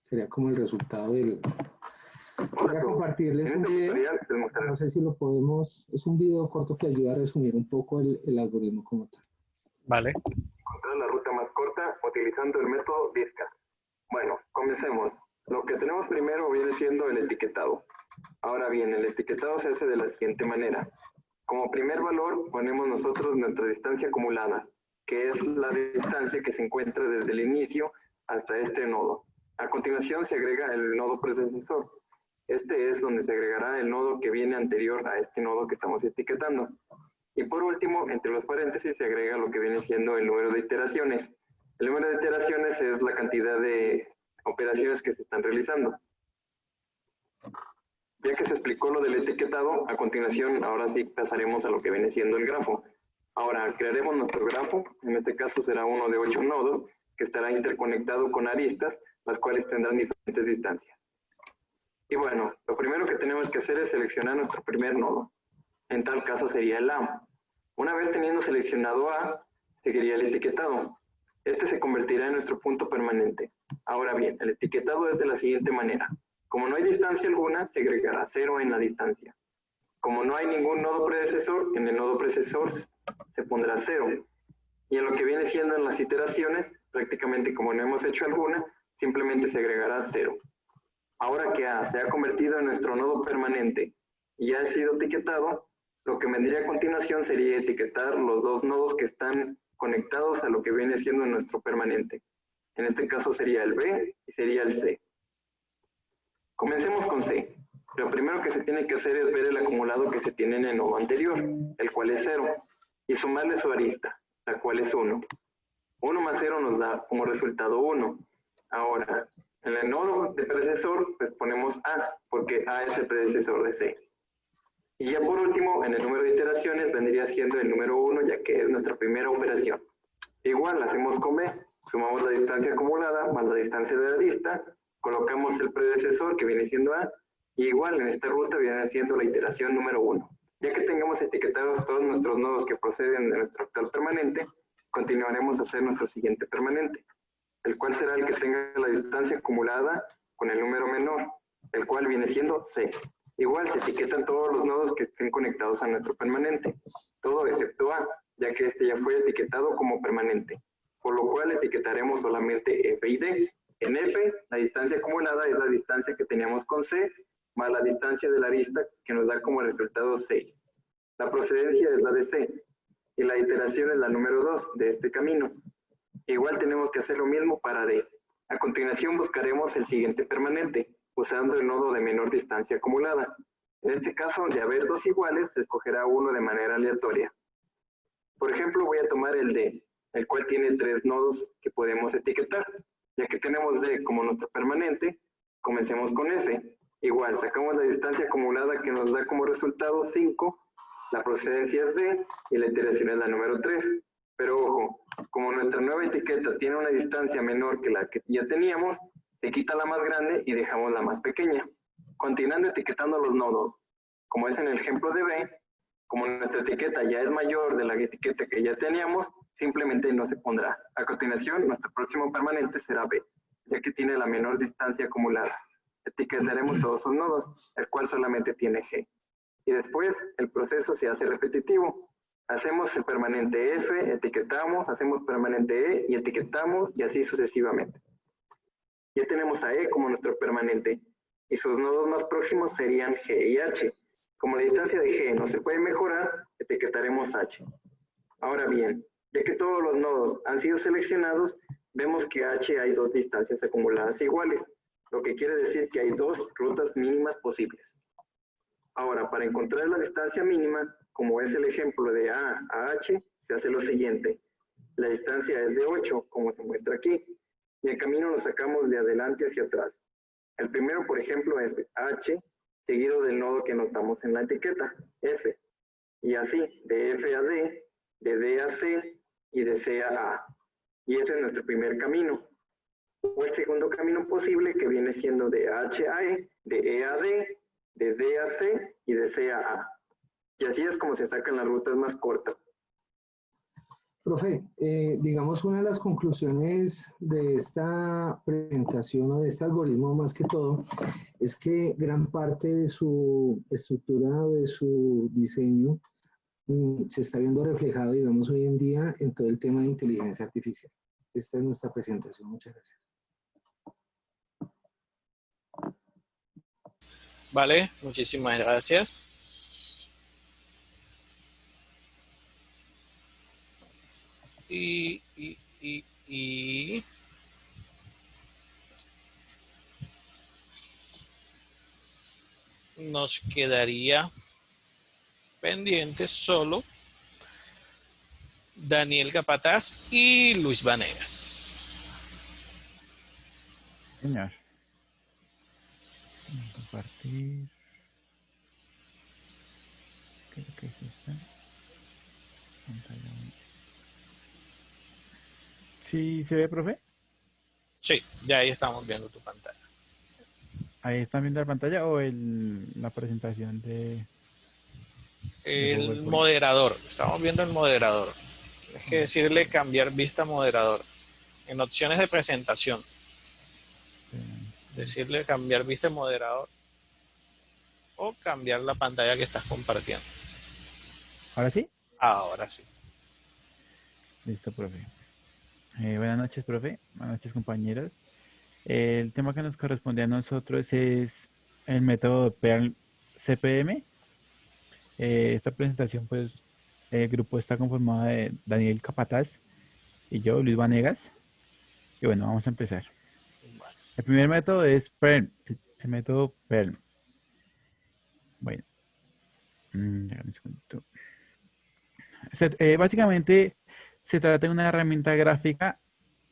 Sería como el resultado del... Voy a compartirles un video, no sé si lo podemos, es un video corto que ayuda a resumir un poco el algoritmo como tal. Vale. Encontrar la ruta más corta utilizando el método Driscoll. Bueno, comencemos. Lo que tenemos primero viene siendo el etiquetado. Ahora bien, el etiquetado se hace de la siguiente manera. Como primer valor ponemos nosotros nuestra distancia acumulada, que es la distancia que se encuentra desde el inicio hasta este nodo. A continuación se agrega el nodo predecesor. Este es donde se agregará el nodo que viene anterior a este nodo que estamos etiquetando. Y por último, entre los paréntesis se agrega lo que viene siendo el número de iteraciones. El número de iteraciones es la cantidad de operaciones que se están realizando. Ya que se explicó lo del etiquetado, a continuación ahora sí pasaremos a lo que viene siendo el grafo. Ahora crearemos nuestro grafo, en este caso será uno de 8 nodos, que estará interconectado con aristas, las cuales tendrán diferentes distancias. Y bueno, lo primero que tenemos que hacer es seleccionar nuestro primer nodo. En tal caso sería el A. Una vez teniendo seleccionado A, seguiría el etiquetado. Este se convertirá en nuestro punto permanente. Ahora bien, el etiquetado es de la siguiente manera. Como no hay distancia alguna, se agregará 0 en la distancia. Como no hay ningún nodo predecesor, en el nodo predecesor se pondrá 0. Y en lo que viene siendo en las iteraciones, prácticamente como no hemos hecho alguna, simplemente se agregará 0. Ahora que A se ha convertido en nuestro nodo permanente y ya ha sido etiquetado, lo que vendría a continuación sería etiquetar los dos nodos que están conectados a lo que viene siendo nuestro permanente. En este caso sería el B y sería el C. Comencemos con C. Lo primero que se tiene que hacer es ver el acumulado que se tiene en el nodo anterior, el cual es 0, y sumarle su arista, la cual es 1. 1 más 0 nos da como resultado 1. Ahora, en el nodo de predecesor, pues ponemos A, porque A es el predecesor de C. Y ya por último, en el número de iteraciones vendría siendo el número 1, ya que es nuestra primera operación. Igual, la hacemos con B. Sumamos la distancia acumulada más la distancia de la arista, colocamos el predecesor, que viene siendo A, y igual en esta ruta viene siendo la iteración número 1. Ya que tengamos etiquetados todos nuestros nodos que proceden de nuestro actual permanente, continuaremos a hacer nuestro siguiente permanente, el cual será el que tenga la distancia acumulada con el número menor, el cual viene siendo C. Igual se etiquetan todos los nodos que estén conectados a nuestro permanente, todo excepto A, ya que este ya fue etiquetado como permanente, por lo cual etiquetaremos solamente F y D. En F, la distancia acumulada es la distancia que teníamos con C, más la distancia de la arista que nos da como resultado 6. La procedencia es la de C, y la iteración es la número 2 de este camino. Igual tenemos que hacer lo mismo para D. A continuación buscaremos el siguiente permanente, usando el nodo de menor distancia acumulada. En este caso, de haber dos iguales, se escogerá uno de manera aleatoria. Por ejemplo, voy a tomar el D, el cual tiene 3 nodos que podemos etiquetar. Ya que tenemos D como nuestro permanente, comencemos con F. Igual, sacamos la distancia acumulada que nos da como resultado 5, la procedencia es D y la iteración es la número 3. Pero ojo, como nuestra nueva etiqueta tiene una distancia menor que la que ya teníamos, se quita la más grande y dejamos la más pequeña. Continuando etiquetando los nodos, como es en el ejemplo de B, como nuestra etiqueta ya es mayor de la etiqueta que ya teníamos, simplemente no se pondrá. A continuación, nuestro próximo permanente será B, ya que tiene la menor distancia acumulada. Etiquetaremos todos sus nodos, el cual solamente tiene G. Y después, el proceso se hace repetitivo. Hacemos el permanente F, etiquetamos, hacemos permanente E y etiquetamos, y así sucesivamente. Ya tenemos a E como nuestro permanente, y sus nodos más próximos serían G y H. Como la distancia de G no se puede mejorar, etiquetaremos H. Ahora bien, ya que todos los nodos han sido seleccionados, vemos que H hay dos distancias acumuladas iguales, lo que quiere decir que hay dos rutas mínimas posibles. Ahora, para encontrar la distancia mínima, como es el ejemplo de A a H, se hace lo siguiente. La distancia es de 8, como se muestra aquí, y el camino lo sacamos de adelante hacia atrás. El primero, por ejemplo, es H, seguido del nodo que notamos en la etiqueta, F. Y así, de F a D, de D a C y de C a A. Y ese es nuestro primer camino. O el segundo camino posible, que viene siendo de H a E, de E a D, de D a C y de C a A. Y así es como se sacan las rutas más cortas. Profe, digamos, una de las conclusiones de esta presentación o de este algoritmo, más que todo, es que gran parte de su estructura o de su diseño se está viendo reflejado, digamos, hoy en día en todo el tema de inteligencia artificial. Esta es nuestra presentación. Muchas gracias. Vale, muchísimas gracias. Y nos quedaría pendiente solo Daniel Capataz y Luis Vanegas. Señor. Compartir. Creo que es esta. Pantalla. ¿Sí se ve, profe? Sí, ya ahí estamos viendo tu pantalla. ¿Ahí están viendo la pantalla o la presentación de El PowerPoint? moderador, estamos viendo el moderador. Tienes que decirle cambiar vista moderador. En opciones de presentación, decirle cambiar vista moderador o cambiar la pantalla que estás compartiendo. ¿Ahora sí? Ahora sí. Listo, profe. Buenas noches, profe. Buenas noches, compañeros. El tema que nos corresponde a nosotros es el método Perl CPM. Esta presentación, pues, el grupo está conformado de Daniel Capataz y yo, Luis Vanegas. Y bueno, vamos a empezar. El primer método es PERM, el método PERM. Bueno, déjame un segundito. Básicamente se trata de una herramienta gráfica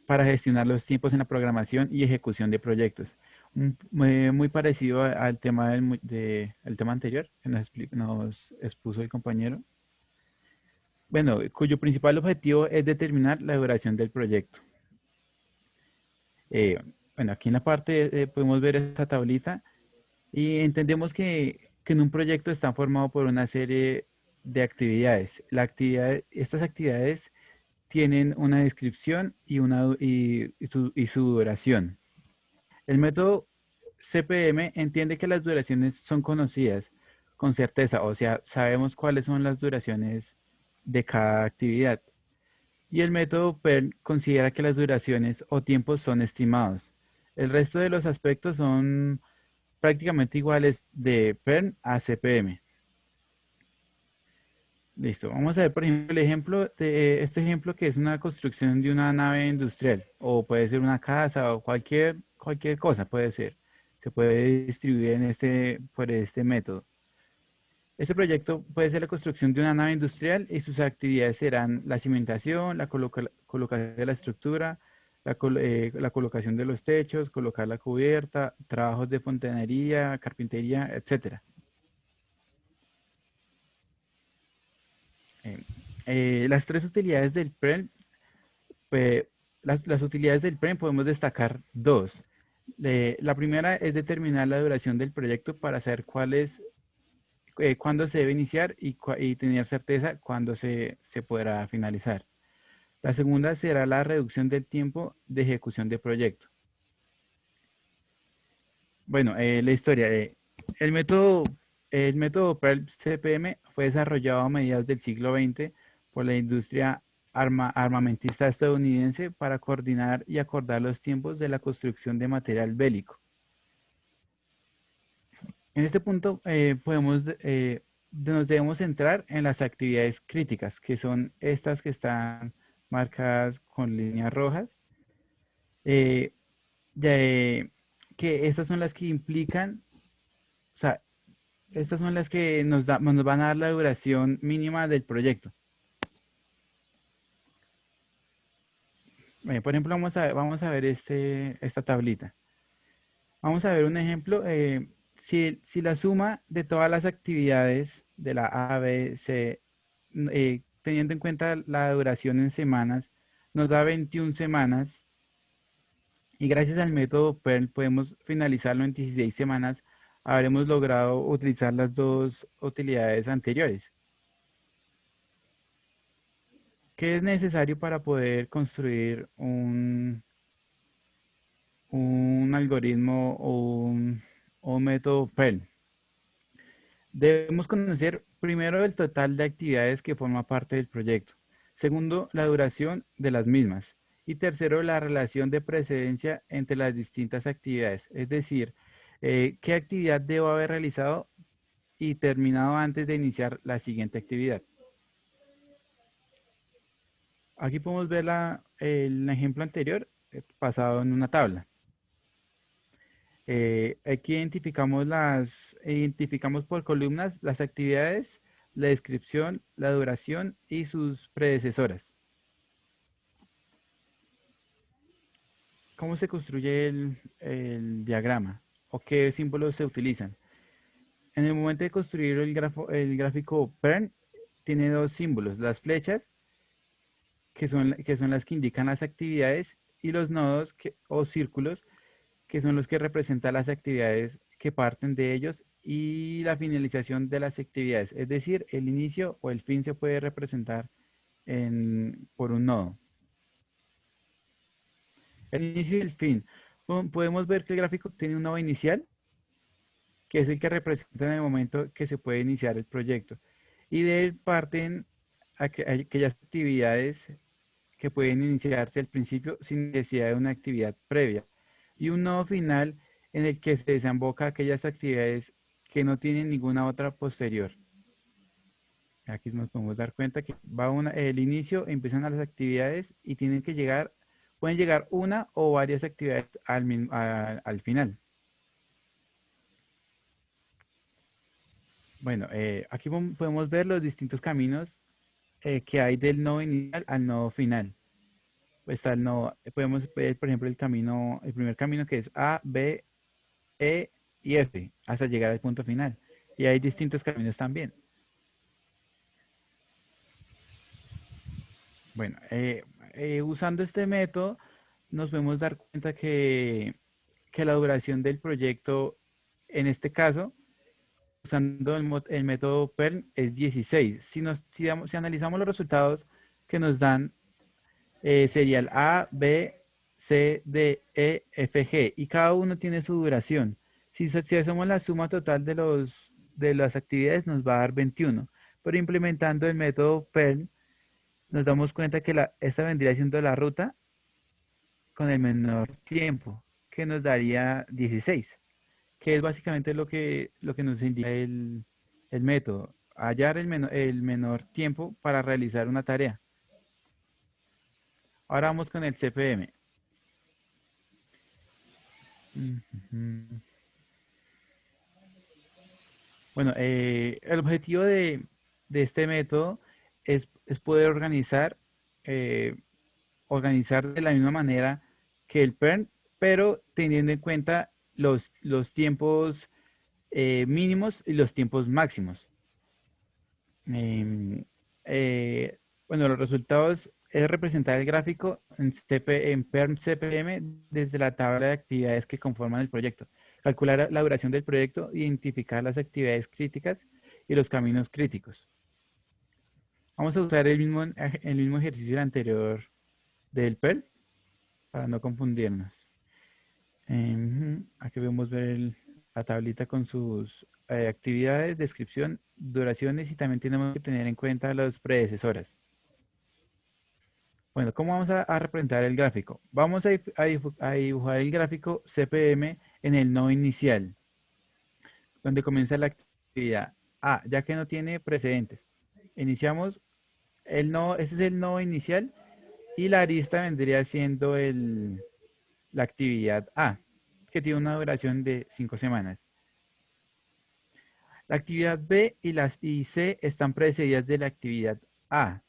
para gestionar los tiempos en la programación y ejecución de proyectos. Muy parecido al tema el tema anterior que nos expuso el compañero. Bueno, cuyo principal objetivo es determinar la duración del proyecto. Bueno, aquí en la parte podemos ver esta tablita y entendemos que en un proyecto está formado por una serie de actividades. Estas actividades tienen una descripción y su duración. El método CPM entiende que las duraciones son conocidas con certeza, o sea, sabemos cuáles son las duraciones de cada actividad. Y el método PERL considera que las duraciones o tiempos son estimados. El resto de los aspectos son prácticamente iguales de PERL a CPM. Listo, vamos a ver, por ejemplo, el ejemplo de este ejemplo que es una construcción de una nave industrial, o puede ser una casa o cualquier cosa puede ser. Se puede distribuir por este método. Este proyecto puede ser la construcción de una nave industrial y sus actividades serán la cimentación, la colocación de la estructura, la colocación de los techos, colocar la cubierta, trabajos de fontanería, carpintería, etcétera. Las tres utilidades del PREM, las utilidades del PREM podemos destacar dos. La primera es determinar la duración del proyecto para saber cuándo se debe iniciar y tener certeza cuándo se podrá finalizar. La segunda será la reducción del tiempo de ejecución de proyecto. Bueno, la historia. El método PERL CPM fue desarrollado a mediados del siglo XX por la industria armamentista estadounidense para coordinar y acordar los tiempos de la construcción de material bélico. En este punto nos debemos centrar en las actividades críticas, que son estas que están marcadas con líneas rojas, eh, que estas son las que implican, o sea, estas son las que nos van a dar la duración mínima del proyecto. Por ejemplo, vamos a ver esta tablita. Vamos a ver un ejemplo. Si la suma de todas las actividades de la A, B, C, teniendo en cuenta la duración en semanas, nos da 21 semanas. Y gracias al método PERL podemos finalizarlo en 16 semanas. Habremos logrado utilizar las dos utilidades anteriores. ¿Qué es necesario para poder construir un algoritmo o un método PERL? Debemos conocer primero el total de actividades que forma parte del proyecto. Segundo, la duración de las mismas. Y tercero, la relación de precedencia entre las distintas actividades. Es decir, qué actividad debo haber realizado y terminado antes de iniciar la siguiente actividad. Aquí podemos ver el ejemplo anterior basado en una tabla. Aquí identificamos por columnas las actividades, la descripción, la duración y sus predecesoras. ¿Cómo se construye el diagrama? ¿O qué símbolos se utilizan? En el momento de construir el gráfico PERN, tiene dos símbolos, las flechas, que son las que indican las actividades, y los nodos o círculos, que son los que representan las actividades que parten de ellos y la finalización de las actividades. Es decir, el inicio o el fin se puede representar por un nodo. El inicio y el fin. Podemos ver que el gráfico tiene un nodo inicial, que es el que representa en el momento que se puede iniciar el proyecto. Y de él parten aquellas actividades que pueden iniciarse al principio sin necesidad de una actividad previa. Y un nodo final en el que se desemboca aquellas actividades que no tienen ninguna otra posterior. Aquí nos podemos dar cuenta que el inicio, empiezan las actividades y pueden llegar una o varias actividades al final. Bueno, aquí podemos ver los distintos caminos que hay del nodo inicial al nodo final. Pues podemos ver, por ejemplo, el primer camino, que es A, B, E y F, hasta llegar al punto final. Y hay distintos caminos también. Bueno, usando este método, nos podemos dar cuenta que la duración del proyecto, en este caso, usando el método PERN, es 16. Si analizamos los resultados que nos dan, sería el A, B, C, D, E, F, G, y cada uno tiene su duración. Si hacemos la suma total de las actividades, nos va a dar 21. Pero implementando el método PERN, nos damos cuenta que esta vendría siendo la ruta con el menor tiempo, que nos daría 16, que es básicamente lo que nos indica el método, hallar el menor tiempo para realizar una tarea. Ahora vamos con el CPM. Bueno, el objetivo de este método es poder organizar de la misma manera que el PERN, pero teniendo en cuenta los tiempos mínimos y los tiempos máximos. Bueno, los resultados es representar el gráfico en PERN CPM desde la tabla de actividades que conforman el proyecto. Calcular la duración del proyecto, identificar las actividades críticas y los caminos críticos. Vamos a usar el mismo ejercicio anterior del PERN para no confundirnos. Aquí vamos a ver la tablita con sus actividades, descripción, duraciones, y también tenemos que tener en cuenta las predecesoras. Bueno, ¿cómo vamos a representar el gráfico? Vamos a dibujar el gráfico CPM en el nodo inicial, donde comienza la actividad A, ya que no tiene precedentes. Iniciamos el nodo, ese es el nodo inicial, y la arista vendría siendo la actividad A, que tiene una duración de 5 semanas. La actividad B y C están precedidas de la actividad A.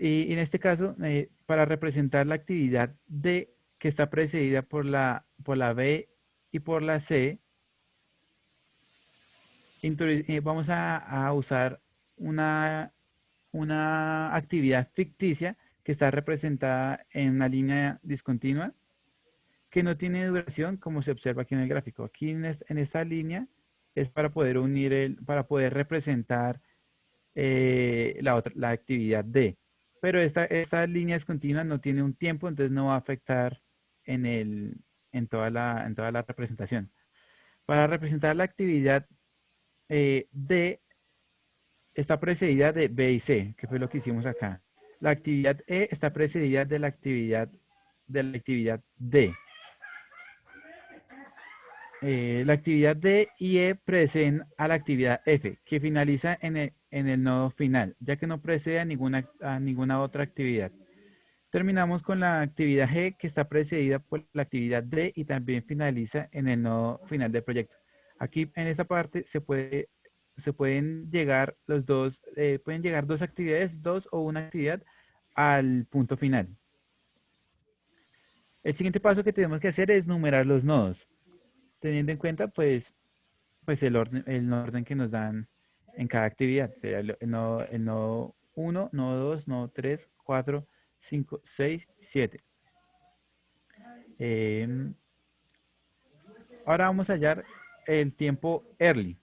Y en este caso, para representar la actividad D, que está precedida por la B y por la C, vamos a usar una actividad ficticia que está representada en una línea discontinua que no tiene duración, como se observa aquí en el gráfico. Aquí en esta línea es para poder para poder representar la actividad D. Pero esta línea discontinua no tiene un tiempo, entonces no va a afectar en toda la representación. Para representar la actividad D, está precedida de B y C, que fue lo que hicimos acá. La actividad E está precedida de la actividad D. La actividad D y E preceden a la actividad F, que finaliza en el nodo final, ya que no precede a ninguna otra actividad. Terminamos con la actividad G, que está precedida por la actividad D y también finaliza en el nodo final del proyecto. Aquí en esta parte se pueden llegar pueden llegar dos actividades, dos o una actividad al punto final. El siguiente paso que tenemos que hacer es numerar los nodos, teniendo en cuenta pues el orden que nos dan en cada actividad. Sería el nodo 1, nodo 2, nodo 3, 4, 5, 6, 7. Ahora vamos a hallar el tiempo early.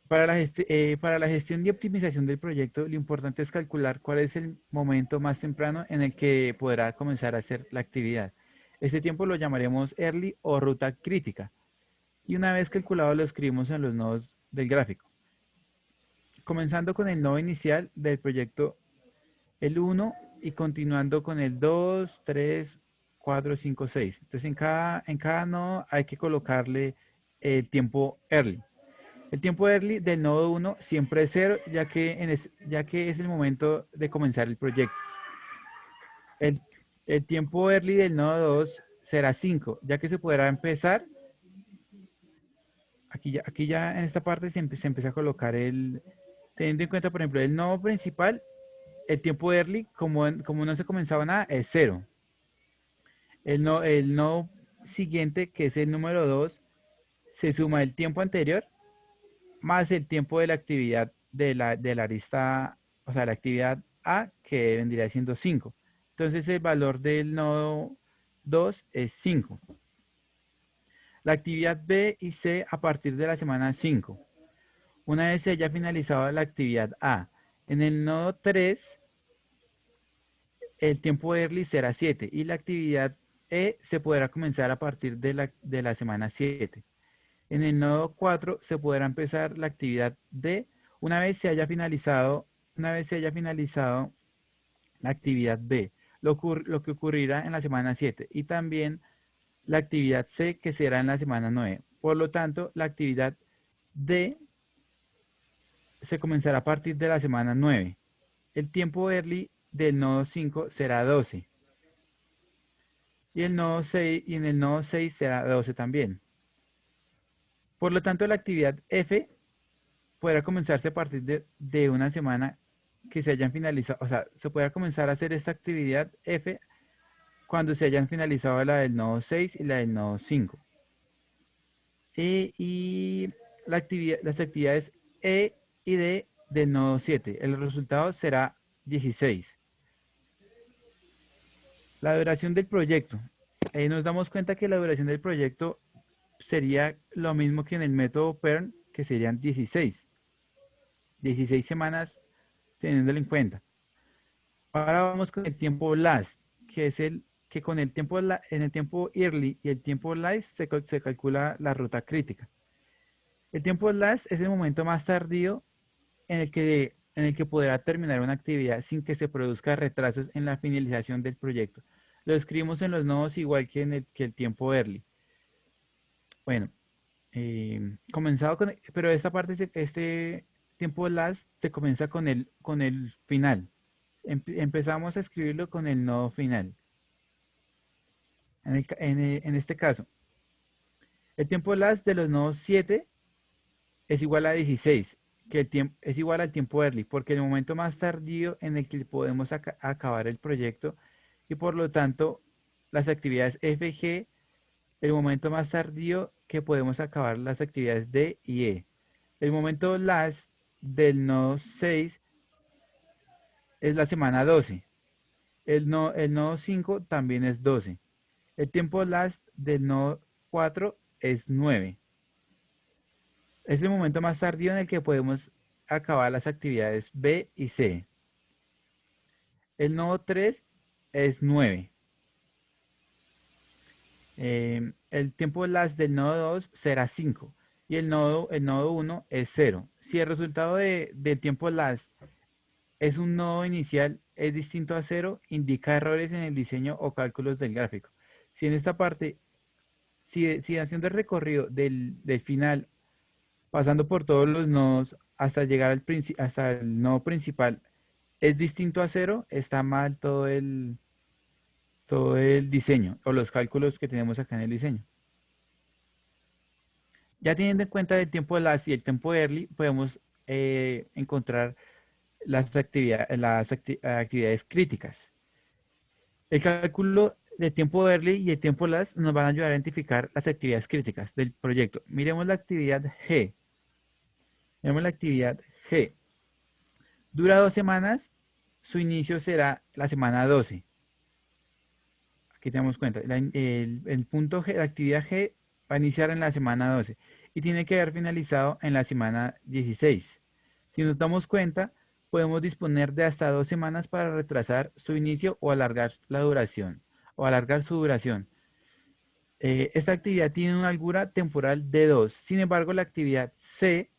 Para la gestión y optimización del proyecto, lo importante es calcular cuál es el momento más temprano en el que podrá comenzar a hacer la actividad. Este tiempo lo llamaremos early o ruta crítica. Y una vez calculado lo escribimos en los nodos del gráfico. Comenzando con el nodo inicial del proyecto, el 1, y continuando con el 2, 3, 4, 5, 6. Entonces en cada nodo hay que colocarle el tiempo early. El tiempo early del nodo 1 siempre es 0, ya que es el momento de comenzar el proyecto. El tiempo early del nodo 2 será 5, ya que se podrá empezar. Aquí ya en esta parte se empieza a colocar teniendo en cuenta, por ejemplo, el nodo principal, el tiempo early, como no se comenzaba nada, es 0. El nodo siguiente, que es el número 2, se suma el tiempo anterior más el tiempo de la actividad de la arista, o sea, la actividad A, que vendría siendo 5. Entonces el valor del nodo 2 es 5. La actividad B y C a partir de la semana 5. Una vez se haya finalizado la actividad A, en el nodo 3, el tiempo early será 7 y la actividad E se podrá comenzar a partir de la semana 7. En el nodo 4 se podrá empezar la actividad D una vez se haya finalizado la actividad B, lo que ocurrirá en la semana 7 y también la actividad C, que será en la semana 9. Por lo tanto, la actividad D se comenzará a partir de la semana 9. El tiempo early del nodo 5 será 12. Y en el nodo 6 será 12 también. Por lo tanto, la actividad F podrá comenzarse a partir de una semana que se hayan finalizado. O sea, se podrá comenzar a hacer esta actividad F cuando se hayan finalizado la del nodo 6 y la del nodo 5. Y las actividades E y D del nodo 7. El resultado será 16. La duración del proyecto. Nos damos cuenta que la duración del proyecto sería lo mismo que en el método PERN, que serían 16. 16 semanas teniéndolo en cuenta. Ahora vamos con el tiempo last, que es que con el tiempo en el tiempo early y el tiempo last se calcula la ruta crítica. El tiempo last es el momento más tardío en el que podrá terminar una actividad sin que se produzca retrasos en la finalización del proyecto. Lo escribimos en los nodos igual que que el tiempo early. Bueno, pero esta parte, este tiempo last se comienza con el final. Empezamos a escribirlo con el nodo final. En este caso, el tiempo last de los nodos 7 es igual a 16, es igual al tiempo early, porque el momento más tardío en el que podemos acabar el proyecto y por lo tanto las actividades F y G, el momento más tardío que podemos acabar las actividades D y E. El momento last del nodo 6 es la semana 12. El nodo 5 también es 12. El tiempo last del nodo 4 es 9. Es el momento más tardío en el que podemos acabar las actividades B y C. El nodo 3 es 9. El tiempo last del nodo 2 será 5 y el nodo 1 es 0. Si el resultado del tiempo last es un nodo inicial es distinto a 0, indica errores en el diseño o cálculos del gráfico. Si en esta parte, si haciendo el recorrido del final, pasando por todos los nodos hasta llegar hasta el nodo principal, es distinto a 0, está mal todo el diseño o los cálculos que tenemos acá en el diseño. Ya teniendo en cuenta el tiempo last y el tiempo early, podemos encontrar actividades críticas. El cálculo de tiempo early y el tiempo last nos van a ayudar a identificar las actividades críticas del proyecto. Miremos la actividad G. Miremos la actividad G. Dura 2 semanas. Su inicio será la semana 12. Aquí tenemos cuenta. El punto G, la actividad G va a iniciar en la semana 12 y tiene que haber finalizado en la semana 16. Si nos damos cuenta, podemos disponer de hasta 2 semanas para retrasar su inicio o alargar la duración, o alargar su duración. Esta actividad tiene una largura temporal de 2. Sin embargo, la actividad C,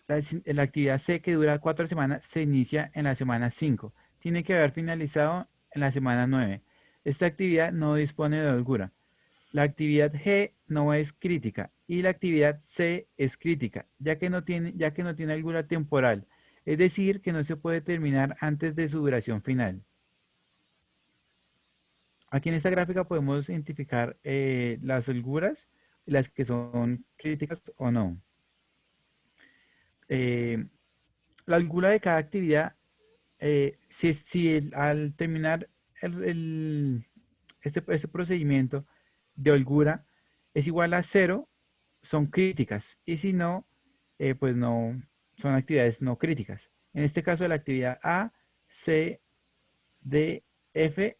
la actividad C que dura 4 semanas, se inicia en la semana 5. Tiene que haber finalizado en la semana 9. Esta actividad no dispone de holgura. La actividad G no es crítica y la actividad C es crítica, ya que no tiene holgura temporal, es decir, que no se puede terminar antes de su duración final. Aquí en esta gráfica podemos identificar las holguras, las que son críticas o no. La holgura de cada actividad, al terminar este procedimiento de holgura es igual a 0, son críticas, y si no, pues no, son actividades no críticas. En este caso, la actividad A, C, D, F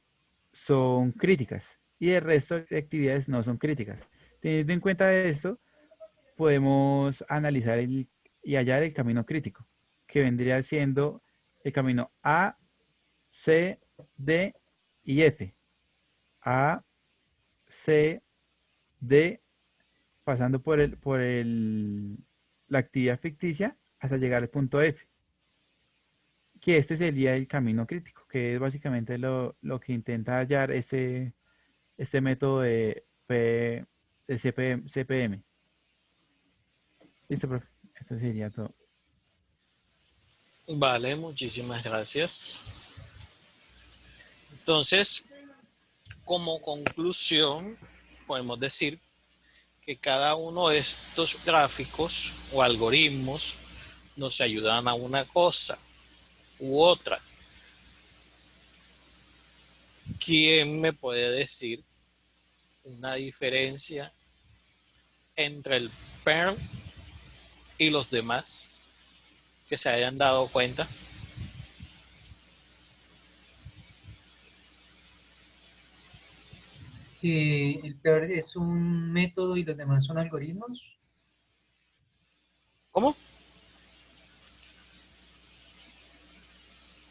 son críticas y el resto de actividades no son críticas. Teniendo en cuenta esto, podemos analizar y hallar el camino crítico, que vendría siendo el camino A, C, D y F. A, C, D, pasando por la actividad ficticia hasta llegar al punto F. Que este sería el camino crítico, que es básicamente lo que intenta hallar este método de CPM. Listo, profe. Esto sería todo. Vale, muchísimas gracias. Entonces, como conclusión, podemos decir que cada uno de estos gráficos o algoritmos nos ayudan a una cosa u otra. ¿Quién me puede decir una diferencia entre el PERM y los demás que se hayan dado cuenta? Que el PER es un método y los demás son algoritmos. ¿Cómo?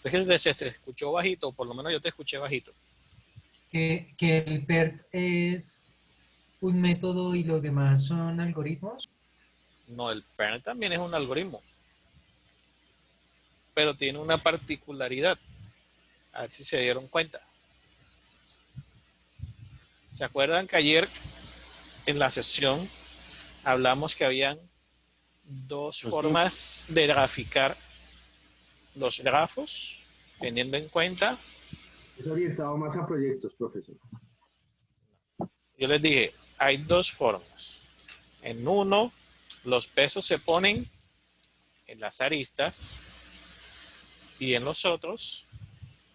Es que se te escuchó bajito, por lo menos yo te escuché bajito. Que el PERT es un método y los demás son algoritmos. No, el PERM también es un algoritmo, pero tiene una particularidad. A ver si se dieron cuenta. ¿Se acuerdan que ayer en la sesión hablamos que habían dos formas de graficar los grafos, teniendo en cuenta? Es orientado más a proyectos, profesor. Yo les dije, hay dos formas. En uno, los pesos se ponen en las aristas y en los otros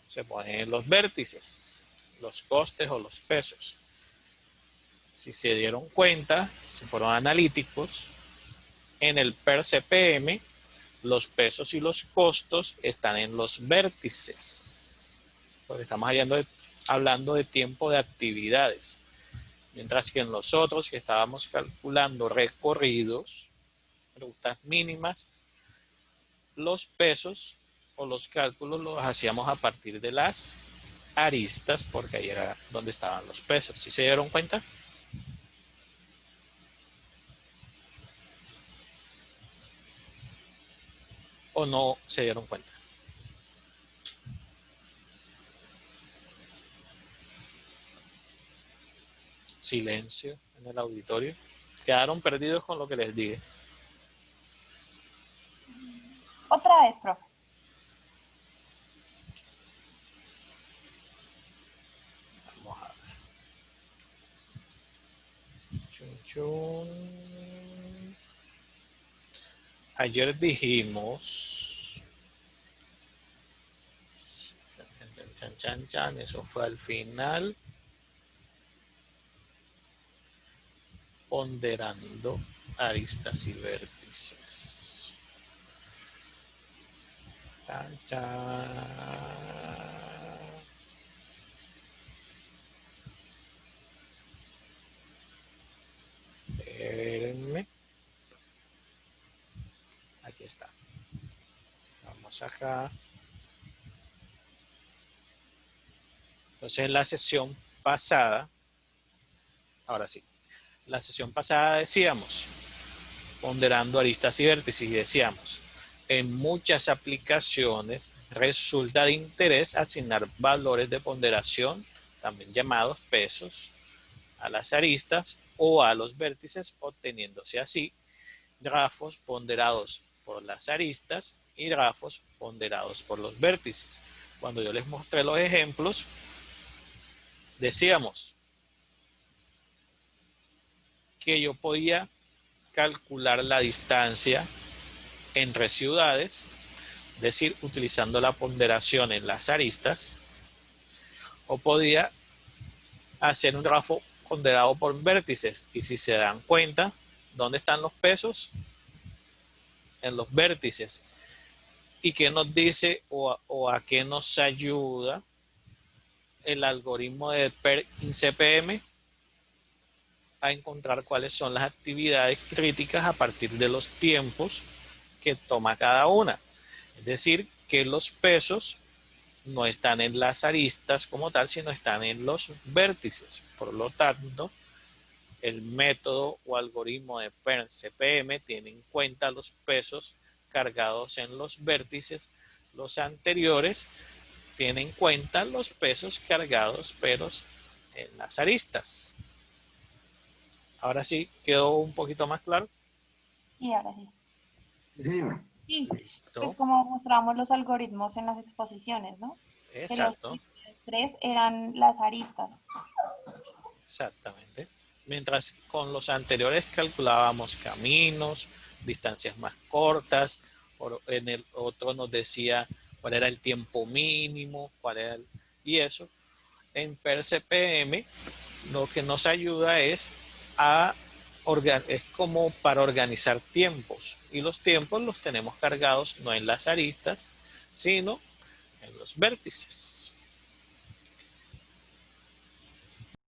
se ponen en los vértices, los costes o los pesos. Si se dieron cuenta, si fueron analíticos, en el per CPM, los pesos y los costos están en los vértices, porque estamos hablando de tiempo de actividades, mientras que en los otros que estábamos calculando recorridos, rutas mínimas, los pesos o los cálculos los hacíamos a partir de las aristas, porque ahí era donde estaban los pesos. ¿Sí se dieron cuenta? ¿O no se dieron cuenta? Silencio en el auditorio. Quedaron perdidos con lo que les dije. actividades, profe. Vamos a ver. Chun, chun. Ayer dijimos, chan, chan, chan, eso fue al final, ponderando aristas y vértices. Chan, chan. Espérenme. Aquí está. Vamos acá. Entonces, en la sesión pasada, ahora sí, la sesión pasada decíamos, ponderando aristas y vértices, y decíamos, en muchas aplicaciones resulta de interés asignar valores de ponderación, también llamados pesos, a las aristas o a los vértices, obteniéndose así grafos ponderados por las aristas y grafos ponderados por los vértices. Cuando yo les mostré los ejemplos, decíamos que yo podía calcular la distancia entre ciudades, es decir, utilizando la ponderación en las aristas, o podía hacer un grafo ponderado por vértices. Y si se dan cuenta, ¿dónde están los pesos? En los vértices. ¿Y qué nos dice o a qué nos ayuda el algoritmo de PERT INCPM? A encontrar cuáles son las actividades críticas a partir de los tiempos que toma cada una. Es decir, que los pesos no están en las aristas como tal, sino están en los vértices. Por lo tanto, el método o algoritmo de PERT CPM tiene en cuenta los pesos cargados en los vértices. Los anteriores tienen en cuenta los pesos cargados pero en las aristas. Ahora sí, quedó un poquito más claro. Y ahora sí. Sí, señor. Sí, Listo. es como mostramos los algoritmos en las exposiciones, ¿no? Exacto. Que los tres eran las aristas. Exactamente. Mientras con los anteriores calculábamos caminos, distancias más cortas, en el otro nos decía cuál era el tiempo mínimo, y eso. En PERT-CPM lo que nos ayuda es como para organizar tiempos, y los tiempos los tenemos cargados no en las aristas, sino en los vértices.